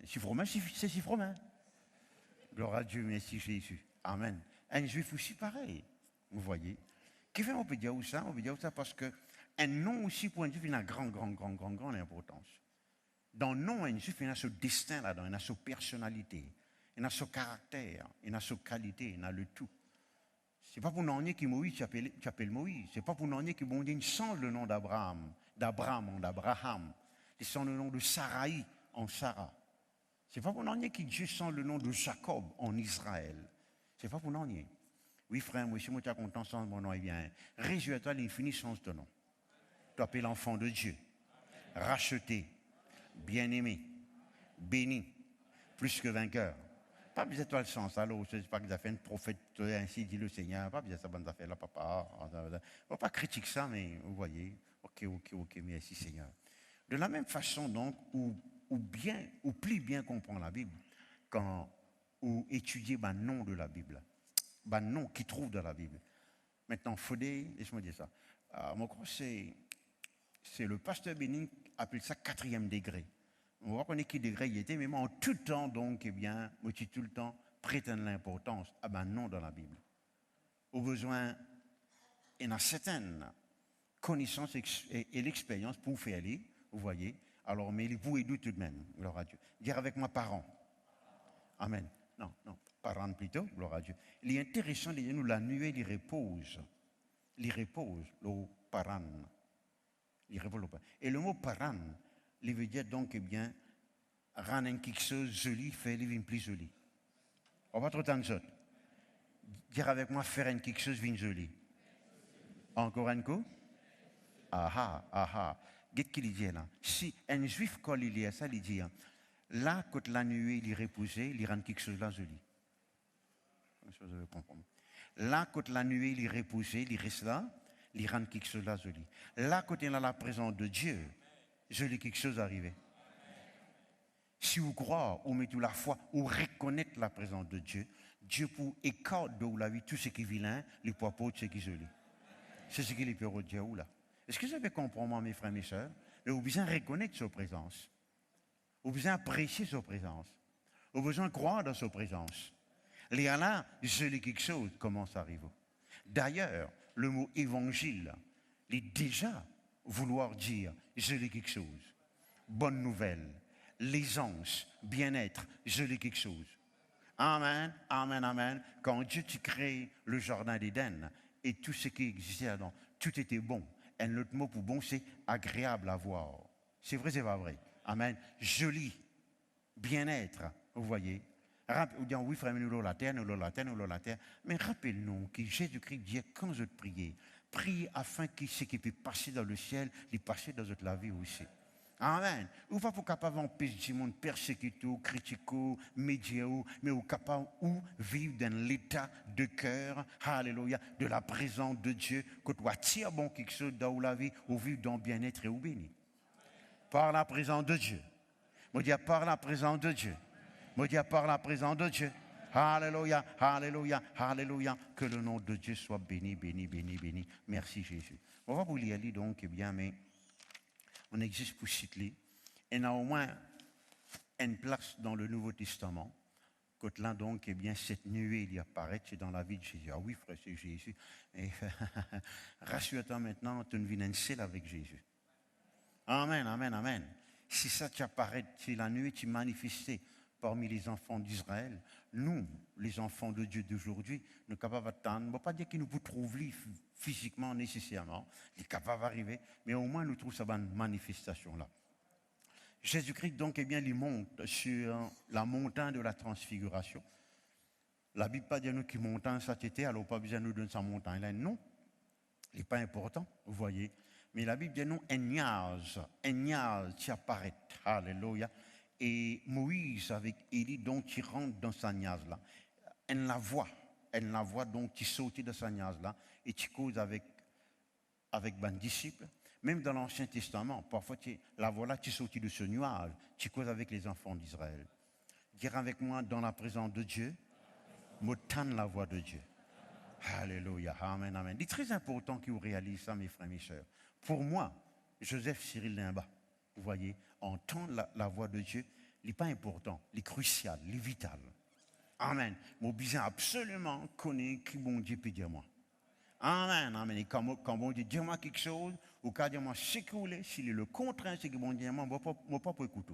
chiffre romain, c'est chiffre romain. Gloire à Dieu, merci Jésus. Amen. Un juif aussi pareil, vous voyez. Qu'est-ce qu'on peut dire ça? On peut dire ça parce que un nom aussi pour un juif, il a grande importance. Dans le nom, un juif, il a ce destin là-dedans, il a sa personnalité, il a son caractère, il a sa qualité, il a le tout. Ce n'est pas pour nous qui Moïse, tu appelles Moïse. Ce n'est pas pour nous qui bon Dieu sans le nom d'Abraham, d'Abraham. C'est sans le nom de Saraï en Sarah. Ce n'est pas pour nous qui Dieu sans le nom de Jacob en Israël. Ce n'est pas pour nous. Oui, frère, moi, si moi tu es content sans mon nom, eh bien, réjouis-toi de l'infini sens de nom. Tu appelles l'enfant de Dieu, racheté, bien-aimé, béni, plus que vainqueur. Pas besoin de toi le sens, alors je ne sais pas que vous avez fait un prophète, ainsi dit le Seigneur, pas besoin de ça, bonne affaire là, papa. On ne va pas critiquer ça, mais vous voyez, ok, merci Seigneur. De la même façon, donc, ou plus bien comprendre la Bible, quand ou étudier le nom de la Bible, le nom qui trouve dans la Bible. Maintenant, Fodé, laisse-moi dire ça. Moi, je crois que c'est le pasteur Bénin qui appelle ça 4e degré. On voit qu'on est qui degré il était, mais moi, en tout temps, donc, eh bien, moi, tu tout le temps prétendre l'importance à un nom dans la Bible. Au besoin, il y a certaines connaissances et l'expérience pour faire les, vous voyez. Alors, mais vous aidez tout de même, gloire à Dieu. Dire avec moi, parents. Amen. Non, parents plutôt, gloire à Dieu. Il est intéressant de dire, nous, la nuée, il repose. Il repose, le parents. Il repose le parents. Et le mot parents, il veut dire donc, eh bien, rendre quelque chose joli, faire les plus joli. On va trop tant de choses. Dire avec moi, faire quelque chose de joli. Encore un coup? Qu'est-ce qu'il dit là? Si un juif, quand il lit ça, il dit, là, quand la nuée, il reposait, il rend quelque chose là joli. Là, quand la nuée, il reposait, il reste là, il rend quelque chose là joli. Là, quand il a la présence de Dieu, joli quelque chose arrivé. Si vous croyez, ou mettez la foi, ou reconnaître la présence de Dieu, Dieu pour écarter de la vie tout ce qui est vilain, les poids pour ce qui est joli. C'est ce qu'il peut dire là. Est-ce que vous avez compris, moi, mes frères et mes sœurs? Vous avez besoin de reconnaître sa présence. Vous avez besoin d'apprécier sa présence. Vous avez besoin de croire dans sa présence. Il y a là, joli quelque chose commence à arriver. D'ailleurs, le mot évangile, il est déjà vouloir dire joli quelque chose. Bonne nouvelle, l'aisance, bien-être, joli quelque chose. Amen, amen, amen. Quand Dieu tu crée le jardin d'Éden et tout ce qui existait dedans, tout était bon. Un autre mot pour bon, c'est agréable à voir. C'est vrai, c'est pas vrai. Amen. Joli, bien-être, vous voyez. Vous dites, oui, frère, nous la terre. Mais rappelez-nous que Jésus-Christ dit, quand je prie, prie afin que ce qui peut passer dans le ciel, il passe dans la vie aussi. Amen. Ou pas pour capable d'empêcher le monde persécuté, critiquer, médier, mais ou capable ou vivre dans l'état de cœur, alléluia, de la présence de Dieu, que tu attires bon quelque chose dans la vie, ou vivre dans le bien-être et au béni. Par la présence de Dieu. Moi dis par la présence de Dieu. Moi dis par la présence de Dieu. Alléluia, alléluia, alléluia. Que le nom de Dieu soit béni, béni, béni, béni. Merci Jésus. On va vous lire donc, eh bien, mais on existe pour citer. Il y a au moins une place dans le Nouveau Testament. Quand là, donc, eh bien, cette nuée, il y apparaît, c'est dans la vie de Jésus. Ah oui, frère, c'est Jésus. Et rassure-toi maintenant, tu ne vis seul avec Jésus. Amen, amen, amen. Si ça t'apparaît, si la nuée t'est manifestée parmi les enfants d'Israël, nous, les enfants de Dieu d'aujourd'hui, nous sommes capables d'attendre. Je ne veux pas dire qu'ils nous trouvent physiquement nécessairement, ils sont capables d'arriver, mais au moins nous trouvons cette manifestation-là. Jésus-Christ, donc, eh bien, il monte sur la montagne de la transfiguration. La Bible pas dit nous qui montagne ça était, alors pas besoin de nous donner sa montagne-là. Non, il n'est pas important, vous voyez. Mais la Bible dit nous un nuage qui apparaît. Alléluia. Et Moïse avec Élie, donc, qui rentre dans sa nuage-là. Elle la voit donc qui saute de sa nuage-là et qui cause avec ben disciples. Même dans l'Ancien Testament, parfois, la voilà qui saute de ce nuage, qui cause avec les enfants d'Israël. Dire avec moi, dans la présence de Dieu, me tendre la voix de Dieu. Alléluia, amen, amen. Il est très important que vous réalisez ça, mes frères et mes sœurs. Pour moi, Joseph Cyril Limba, vous voyez, entendre la voix de Dieu, il n'est pas important, il est crucial, il est vital. Amen. Mon besoin absolument connaître qui bon Dieu peut dire moi. Amen, amen. Et quand bon Dieu dit moi quelque chose, ou quand dire moi ce que vous voulez, s'il est le contraire, c'est que bon Dieu moi, je ne vais pas écouter.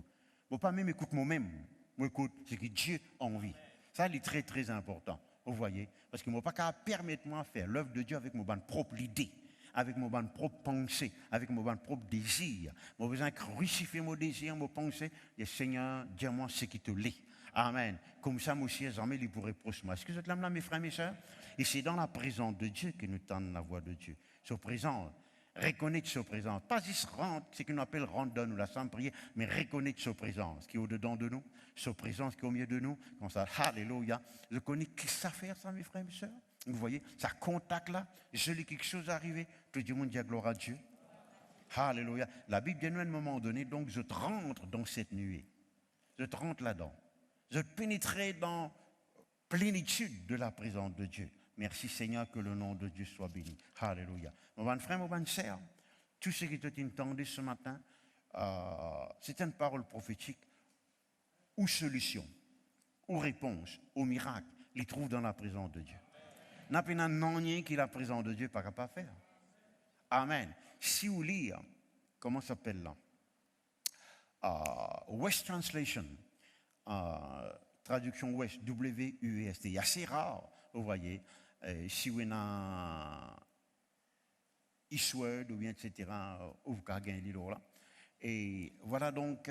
Je ne vais pas même écouter moi-même. Je écoute ce que Dieu a envie. Ça, c'est très, très important. Vous voyez? Parce que je ne vais pas permettre moi de faire l'œuvre de Dieu avec mon propre idée, avec mon propre pensée, avec mon propre désir. Je besoin de crucifier mon désir, mon pensée. Et Seigneur, dis-moi ce qui te l'est. Amen. Comme ça, mon cher jamais, il pourrait proche moi. Est-ce que vous êtes là, mes frères, mes sœurs? Et c'est dans la présence de Dieu que nous tendons la voix de Dieu. Ce présent, reconnaître ce présent. Pas juste rendre, ce qu'on appelle rendre dans nous la sainte prière, mais reconnaître ce présence qui est au-dedans de nous, ce présence qui est au milieu de nous. Comme ça, alléluia. Je connais qui ça fait ça, mes frères, mes sœurs. Vous voyez, ça contacte là. Je lis quelque chose arriver. Tout le monde dit gloire à Dieu. Alléluia. La Bible dit à un moment donné, donc je te rentre dans cette nuée. Je te rentre là-dedans. Je te pénétrerai dans plénitude de la présence de Dieu. Merci Seigneur, que le nom de Dieu soit béni. Alléluia. Mon bon frère, mon bon sœur, tout ce qui t'est entendu ce matin, c'est une parole prophétique ou solution, ou réponse, ou miracle, il trouve dans la présence de Dieu. N'a pas rien qui la présence de Dieu pas capable de faire. Amen. Si vous lisez, comment ça s'appelle là? West Translation. Traduction West, W-U-E-S-T. C'est assez rare, vous voyez, si vous avez Eastward ou bien etc., vous avez gagné l'îlot là. Et voilà donc,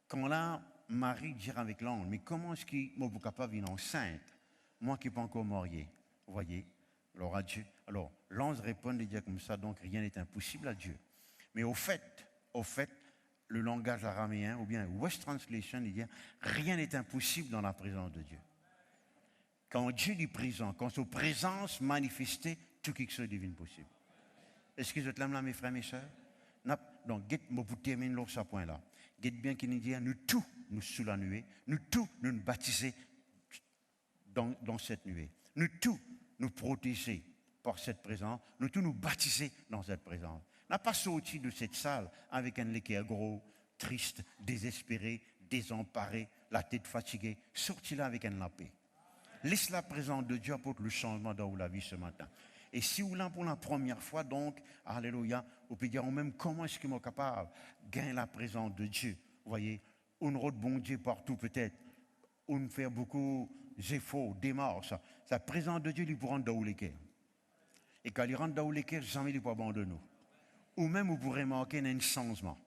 quand là, Marie dit avec l'ange, mais comment est-ce que moi, vous êtes capable d'être enceinte, moi qui ne suis pas encore marié, vous voyez, alors à Dieu. Alors, l'ange répond et dit comme ça, donc rien n'est impossible à Dieu. Mais au fait, le langage araméen, ou bien West Translation, il dit rien n'est impossible dans la présence de Dieu. Quand Dieu est présent, quand sa présence manifestée, tout quelque chose devient possible. Est-ce que vous êtes là, mes frères, mes sœurs? Donc, pour terminer sur ce point-là, dites bien qu'il nous dit nous tous, nous sous la nuée, nous tous, nous baptiser dans cette nuée. Nous tous, nous protéger par cette présence, nous tous, nous baptiser dans cette présence. N'a pas sorti de cette salle avec un équerre gros, triste, désespéré, désemparé, la tête fatiguée. Sorti là avec un paix. Laisse la présence de Dieu apporter le changement dans la vie ce matin. Et si vous l'avez pour la première fois, donc, alléluia, vous pouvez dire même comment est-ce que je suis capable de gagner la présence de Dieu. Vous voyez, on route bon Dieu partout peut-être. On fait beaucoup d'efforts, démarches. La présence de Dieu, il pour rendre dans les cœurs. Et quand il rentre dans les cœurs, jamais il ne peut abandonner nous. Ou même vous pourrez marquer un changement.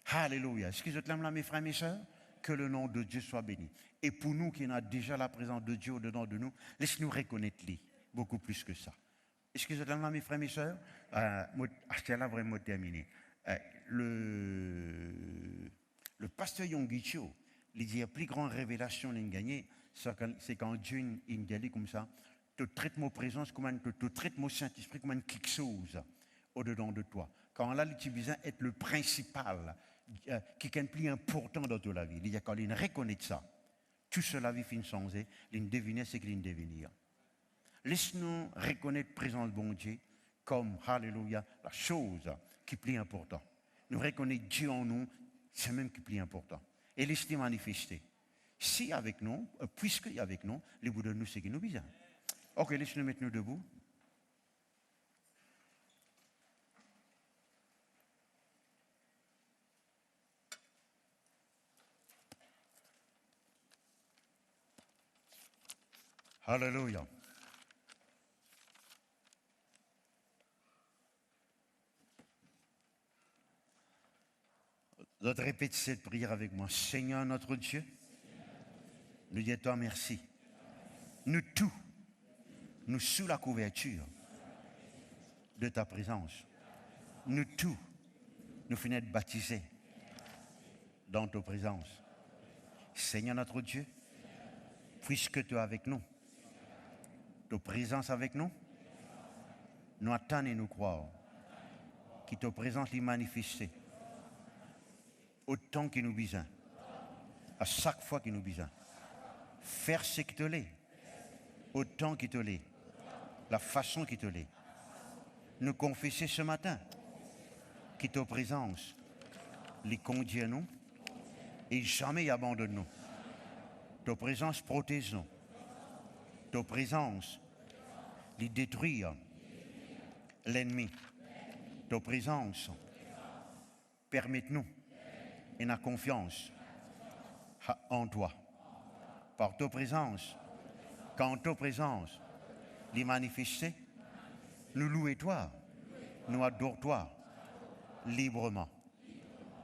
Alléluia. Est-ce que vous êtes là, mes frères et mes sœurs? Que le nom de Dieu soit béni. Et pour nous qui avons déjà la présence de Dieu au-dedans de nous, laisse-nous reconnaître lui beaucoup plus que ça. Est-ce que vous êtes là, mes frères et mes sœurs? C'est là vraiment terminé. Le pasteur Yongicho, il dit la plus grande révélation qu'il a gagnée, c'est quand Dieu il dit comme ça, tu traites mon présence comme tu traites mon Saint-Esprit comme quelque chose au-dedans de toi. Quand là, tu besoin d'être le principal, qui est le plus important dans toute la vie. Il y a quand il reconnaît ça, tout cela vit fin changer, il devine ce qu'il devenir. Laisse-nous reconnaître la présence de bon Dieu comme, alléluia, la chose qui est plus importante. Nous reconnaître Dieu en nous, c'est même qui est plus important. Et laisse-le manifester. Si avec nous, puisqu'il est avec nous, il vous donne nous ce qui nous besoin. Ok, laisse-nous mettre nous debout. Alléluia. Vous répétez cette prière avec moi. Seigneur notre Dieu, nous disons toi merci. Nous tous, nous sous la couverture de ta présence. Nous tous, nous finissons de baptiser dans ta présence. Seigneur notre Dieu, puisque tu es avec nous, ta présence avec nous, nous attendons et nous croyons que ta présence est manifestée autant qu'il nous besoin, à chaque fois qu'il nous besoin. Faire ce qui te l'est, autant qu'il te l'est, la façon qu'il te l'est. Nous confesser ce matin que ta présence les conduit à nous et jamais abandonne nous. Ta présence protège nous. Ta présence les détruire l'ennemi. Ta présence permet-nous et la confiance en toi. Par ta présence, quand ta présence les manifester, nous louons toi, nous adorons toi librement.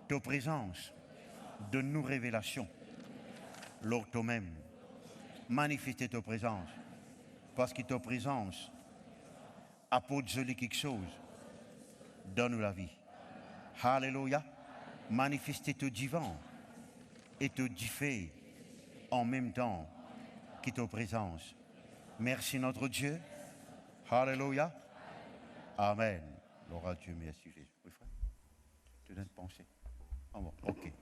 Ta présence donne-nous révélation. Lors toi-même, manifester ta présence, parce que ta présence apporte joli quelque chose. Donne-nous la vie. Alléluia. Manifester te divin et te differ en même temps que ta présence. Merci notre Dieu. Alléluia. Amen. Gloire à Dieu, merci Jésus. Oui, frère. Tu donnes penser. Ah bon, ok.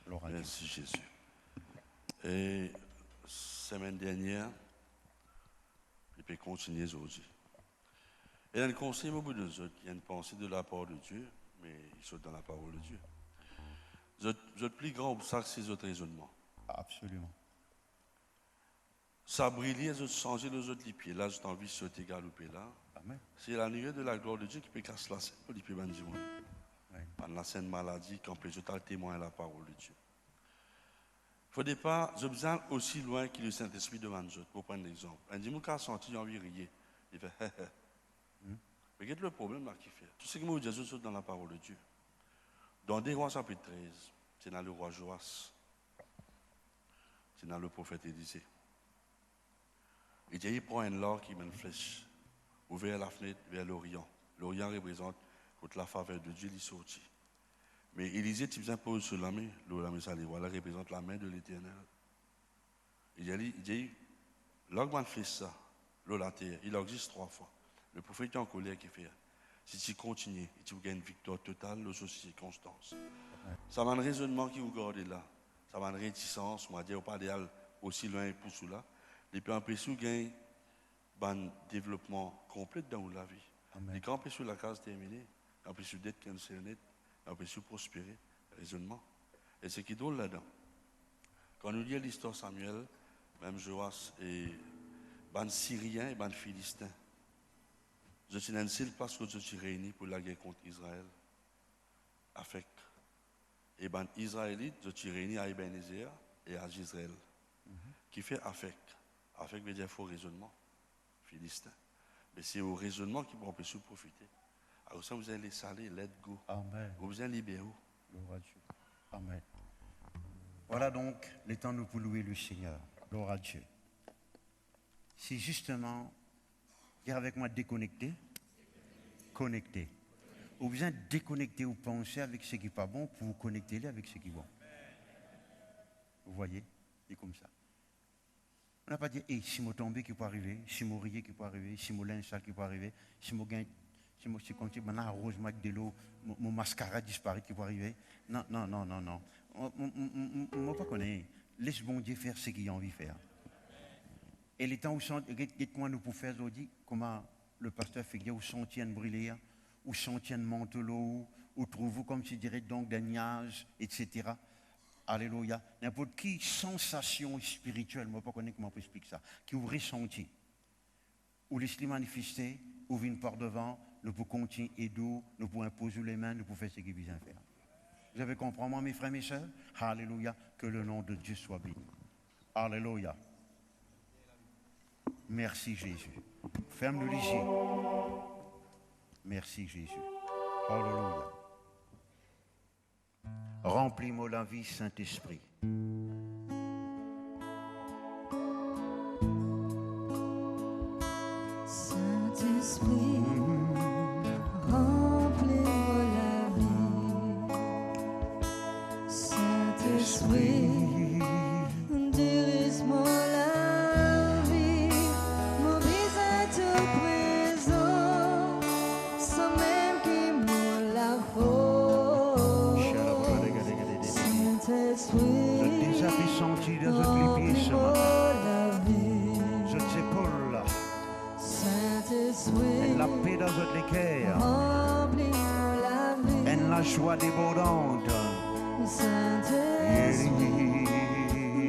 Gloire à Dieu. Merci Jésus. Et semaine dernière, je peux continuer aujourd'hui. Et il y a un conseil au bout de eux, il y a une pensée de la part de Dieu, mais ils sont dans la parole de Dieu. Le plus grand obstacle, c'est votre raisonnement. Absolument. Ça brille, ça changer les autres les pieds. Là, j'ai envie de sauter galoper là. Amen. C'est la nuée de la gloire de Dieu qui peut casser la scène pour les pieds du monde. Par la scène maladie, quand peut je témoin la parole de Dieu. Il ne faudrait pas, je besoin aussi loin que le Saint-Esprit devant nous. Pour prendre l'exemple. Un dimanche, quand senti, j'ai envie de rire. Il fait hé hé. Regarde le problème là qu'il fait. Tout ce que moi, Jésus saute dans la parole de Dieu. Dans des rois chapitre 13, c'est dans le roi Joas. C'est dans le prophète Élisée. Et Dieu prend un lord qui met une flèche, ouvert la fenêtre vers l'Orient. L'Orient représente toute la faveur de Dieu, il sortit. Mais Élisée, tu faisais un pause sur la main, la main salée, voilà, représente la main de l'Éternel. Il dit, l'homme fait ça, l'eau la terre, il existe 3 fois. Le prophète est en colère qui fait. Si tu continues, tu gagnes une victoire totale aux circonstances. Ça va un raisonnement qui vous garde là. Ça va une réticence, on va dire, on va pas aller aussi loin pour cela. Et puis après, si vous gagnez un développement complet dans la vie. Amen. Et quand on peut sur la case terminée, on peut sur d'être cancerné, on peut sur prospérer, raisonnement. Et ce qui est drôle là-dedans, quand nous lisons l'histoire Samuel, même Joas et ban Syriens et ban Philistins, je suis dans une seule place que je suis réuni pour la guerre contre Israël. Avec. Et ban Israélite, je suis réuni à Ebenezer et à Gisraël. Qui fait avec. Avec veut dire faux raisonnement. Philistin. Mais c'est au raisonnement qui peut se profiter. Alors ça, vous allez les saler, let go. Amen. Vous allez libérer. Gloire à Dieu. Amen. Voilà donc le temps nous pour louer le Seigneur. Gloire à Dieu. C'est justement, dire avec moi déconnecter, connecter. Vous besoin de déconnecter ou penser avec ce qui n'est pas bon pour vous connecter avec ce qui est bon. Vous voyez? C'est comme ça. On n'a pas dit, hey, si je tombe, qui peut arriver, si je rier, qui peut arriver, si je linge sale, qui peut arriver, si je gagne, si je continue, maintenant, arrose avec de l'eau, mon mascara disparaît, qui peut arriver. Non, non, non, non, non. On ne pas connaître. Laisse bon Dieu faire ce qu'il a envie de faire. Et les temps où comment nous pouvons faire aujourd'hui, comment le pasteur fait dire, où sont tiennent brûler, où sont tiennent manteau, où trouvez-vous, comme tu dirais, donc des nuages, etc. Alléluia. N'importe qui sensation spirituelle, moi pas connaître comment on peut expliquer ça, qui vous ressenti, ou laissez manifester, ou vient par devant, nous pouvons continuer et d'eau, nous pouvons imposer les mains, nous pouvons faire ce qu'il vient faire. Vous avez compris, moi, mes frères et mes sœurs? Alléluia. Que le nom de Dieu soit béni. Alléluia. Merci Jésus. Ferme le lycée. Merci Jésus. Alléluia. Remplis-moi la vie, Saint-Esprit. Saint-Esprit, remplis-moi la vie. Saint-Esprit, dirige-moi la vie. M'oblige à tout présent, sans même qu'il me la faut. Saint-Esprit, Je déshabille senti dans votre pieds ce matin. remplis-moi la vie. Je t'épaule là. Saint-Esprit, En la paix dans votre cœur. remplis-moi la vie. En la joie débordante. Saint-Esprit,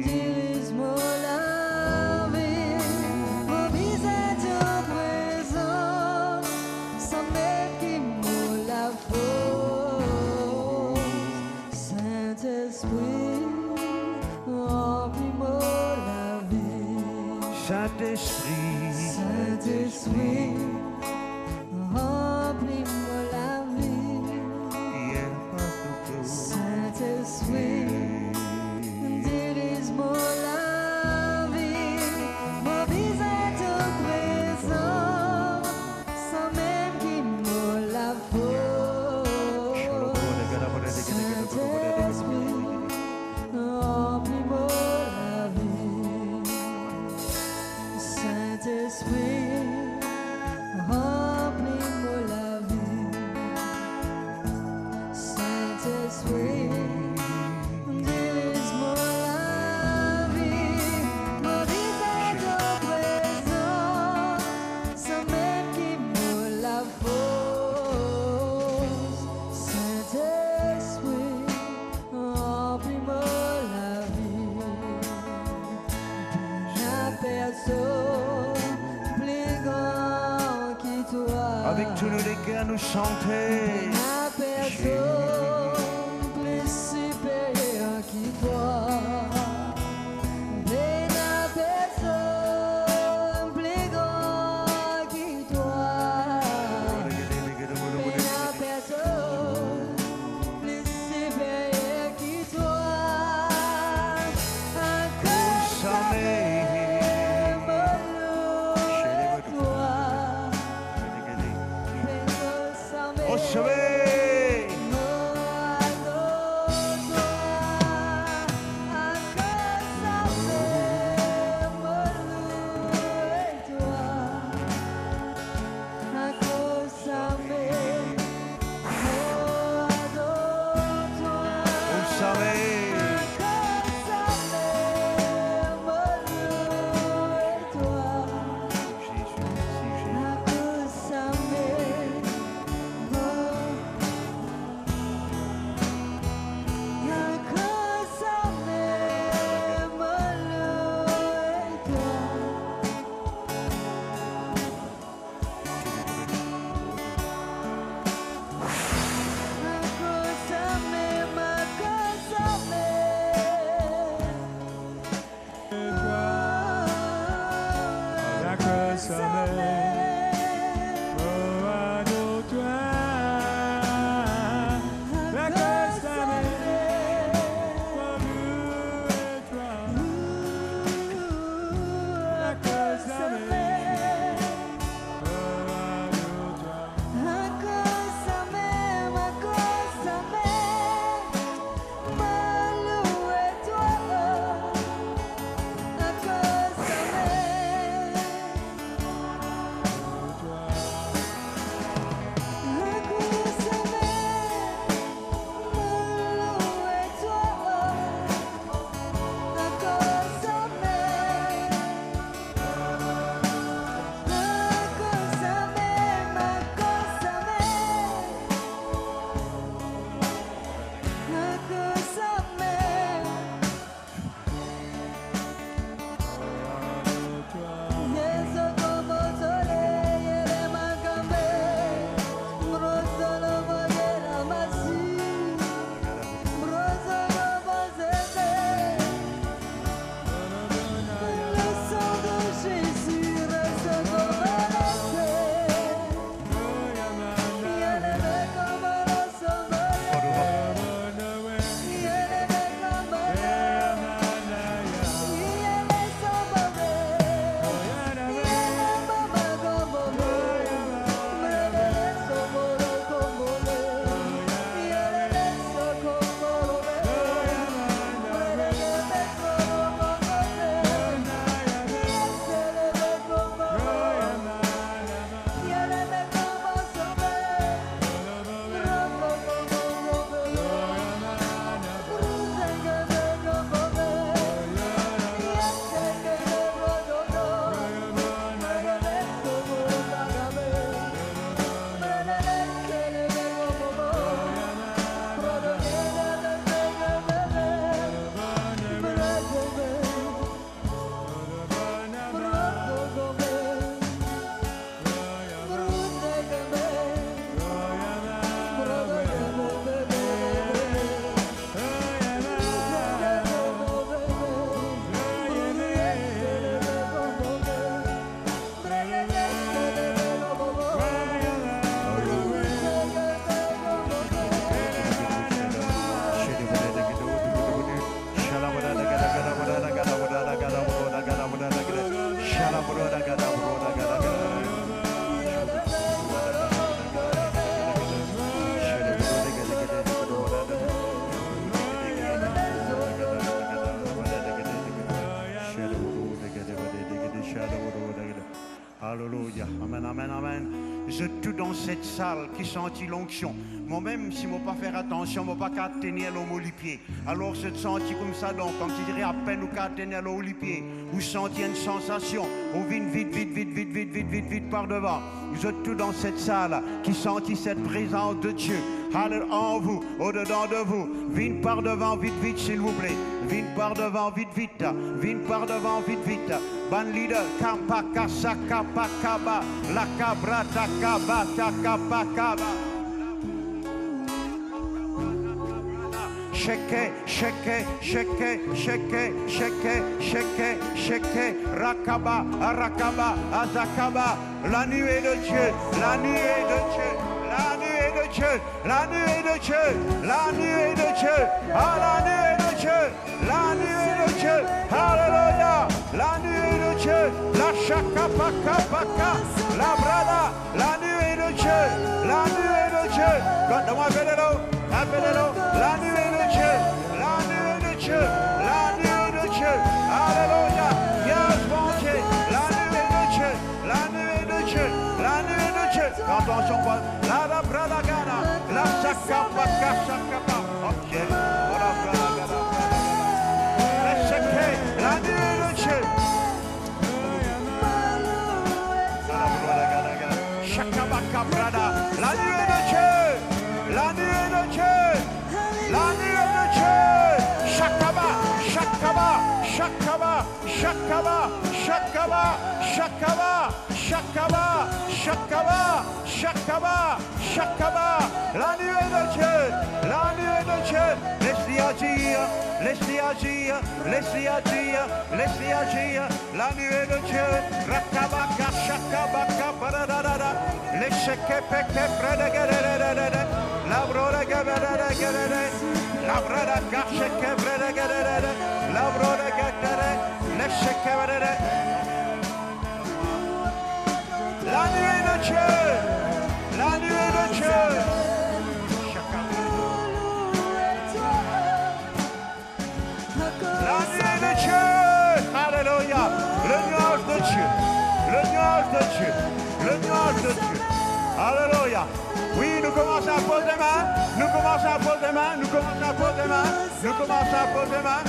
dirige-moi la vie. M'oblige à ton présent, sans même qu'il me la faut. Saint-Esprit, remplis-moi la vie. Saint-Esprit. Saint-Esprit, remplis-moi la vie. Saint-Esprit, dirige-moi la vie. M'oblige à ton présent, sans même qu'il me la faut. Saint-Esprit, remplis-moi la vie. Saint-Esprit, remplis-moi la vie. Saint-Esprit, dirige-moi la vie. M'oblige à ton présent, sans même qu'il me la faut. Saint-Esprit, remplis-moi la vie. La personne plus grand qui toi. Avec tous les cœurs nous chanter. La personne plus supérieure qui toi. Mais la personne plus grand qui toi. Mais la personne plus supérieure qui toi. Recevez dans cette salle qui sentit l'onction. Moi-même, si je ne pas faire attention, je ne pas tenir l'homme au pied. Alors, je senti comme ça, donc, comme tu dirais, à peine ou qu'à tenir l'homme au pied. Vous sentiez une sensation, vous vite par devant. Vous êtes tous dans cette salle qui sentit cette présence de Dieu. Alléluia, en vous, au-dedans de vous. Vite par devant, vite, s'il vous plaît. Vite par devant, vite. Vite par devant, vite. Ban leader, kampaka, sakapakaba, la cabra, takaba, takapakaba. Sheke, rakaba, azakaba, la nuée de Dieu, la nuée de Dieu, la nuée de Dieu, la nuée de Dieu, la nuée de Dieu, ah la nuée de Dieu, la nuée de Dieu, alléluia, la nuée de Dieu, la chakapaka, la brada, la nuée de Dieu, la nuée de Dieu, appelez-le, la nuée de Dieu, la nuée de Dieu, la nuée de Dieu, alléluia, yes, bon Dieu, la nuée de Dieu, la nuée de Dieu, la nuée de Dieu. Attention, la brada gana, la sakapaka, ok, la brada gana, la nuée de Dieu. Shakabaka brada, la nuée de Dieu, la nuée de Dieu. La nuée de Dieu, Shakaba, la nuée de Dieu, la nuée de Dieu, laisse-les agir, la nuée de Dieu, Rakabaka, Shakabaka, Paradada, les Shekepeke, Predegade, la Brode Gabede, la Brada Gasheke, Predegade, la Brode Gade, les Shekebede, la nuée de Dieu, la nuée de Dieu. La nuée de Dieu, alléluia, le nuage de Dieu, le nuage de Dieu, le nuage de Dieu, alléluia. Oui, nous commençons à poser les mains, nous commençons à poser les mains, nous commençons à poser les mains, nous commençons à poser les mains.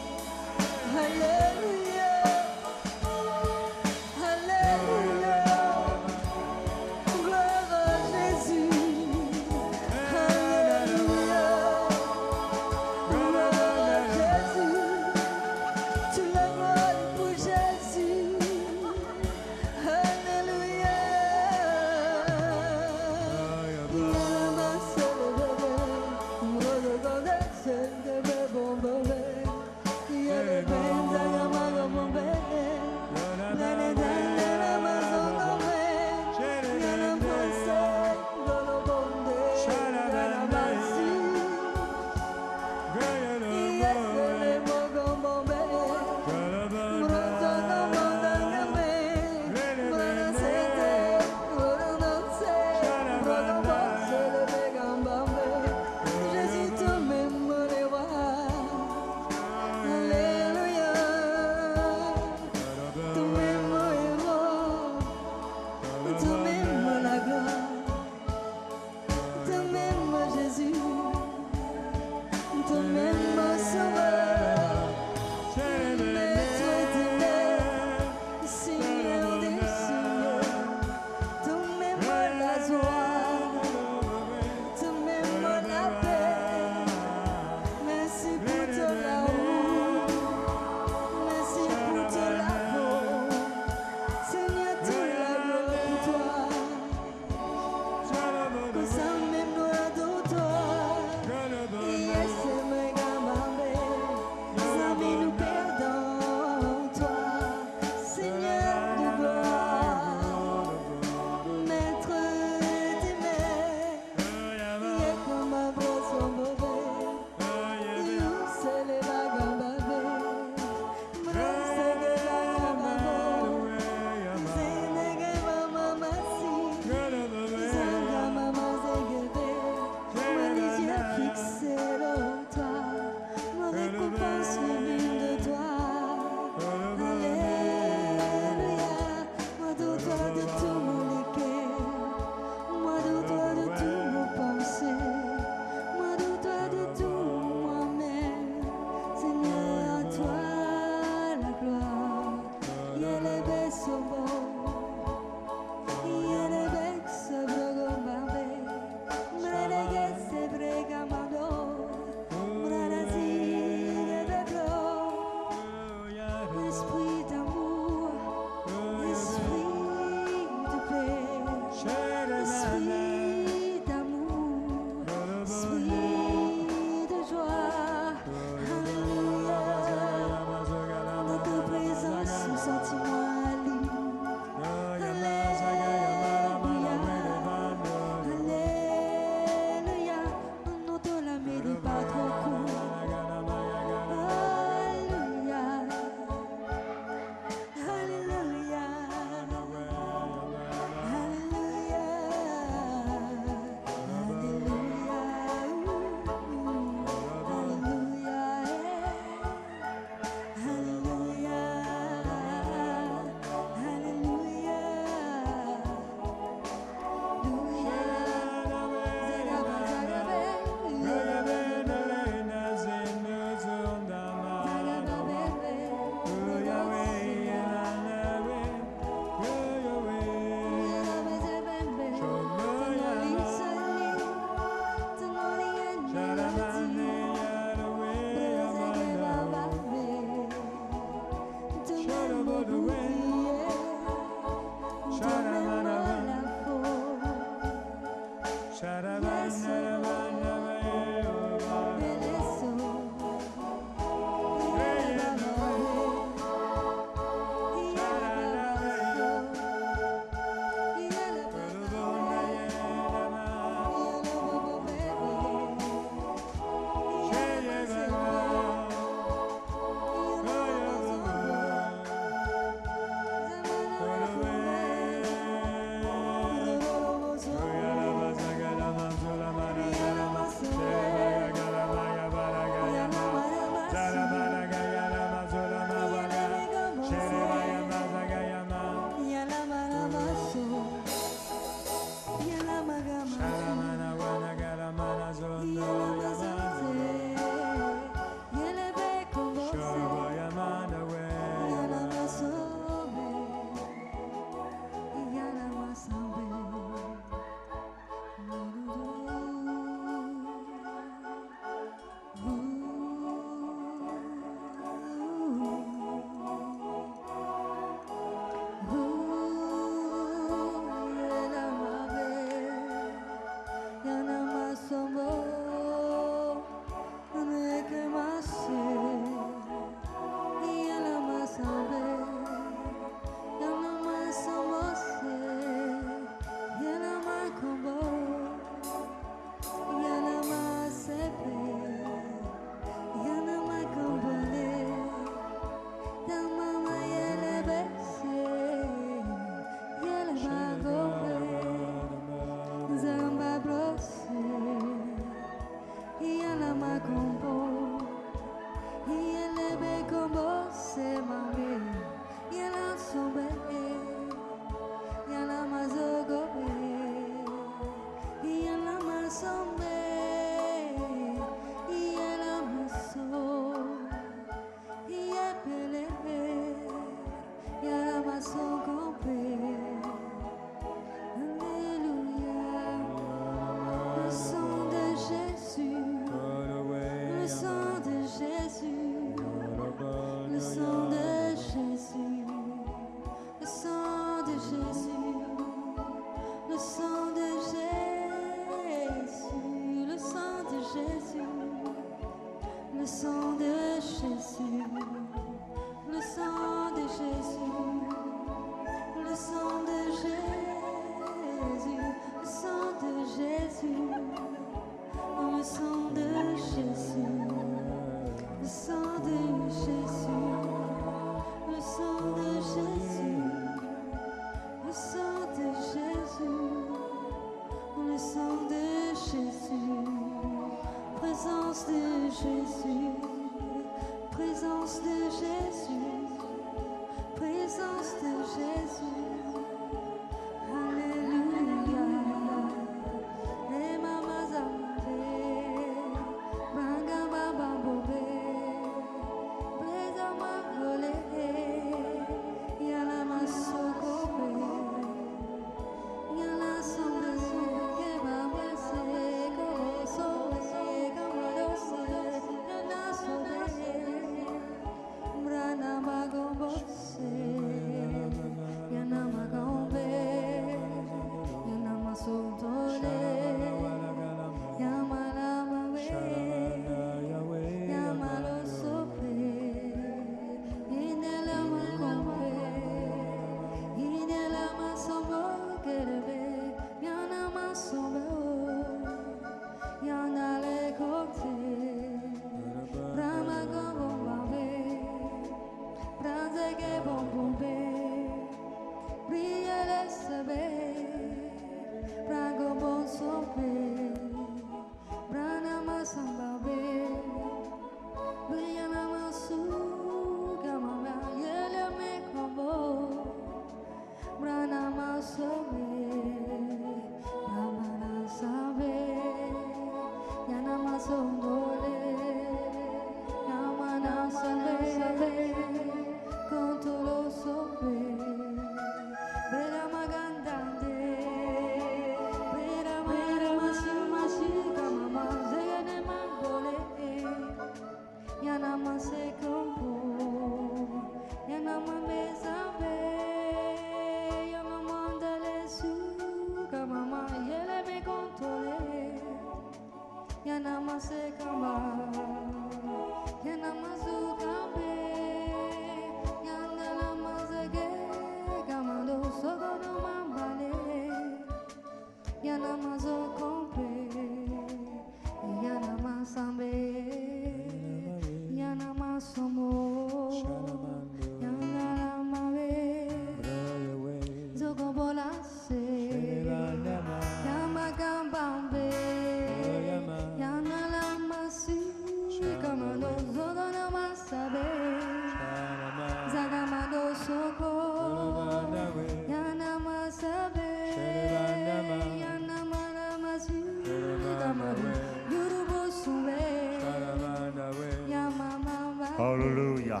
Alléluia.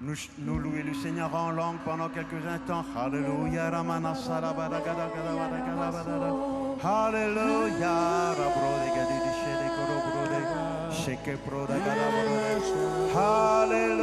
Nous louer le Seigneur en langue pendant quelques instants. Alléluia. Alléluia. Hallelujah.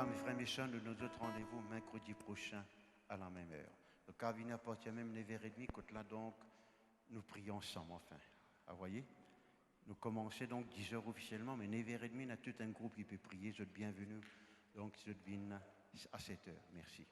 voilà, mes frères et mes sœurs, nous nos autres rendez-vous mercredi prochain à la même heure. Le cabinet appartient même 9h30, quand là donc, nous prions ensemble, enfin. Vous voyez? Nous commençons donc 10h officiellement, mais 9h30, il y a tout un groupe qui peut prier. Vous êtes bienvenus. Donc, je viens à 7h. Merci.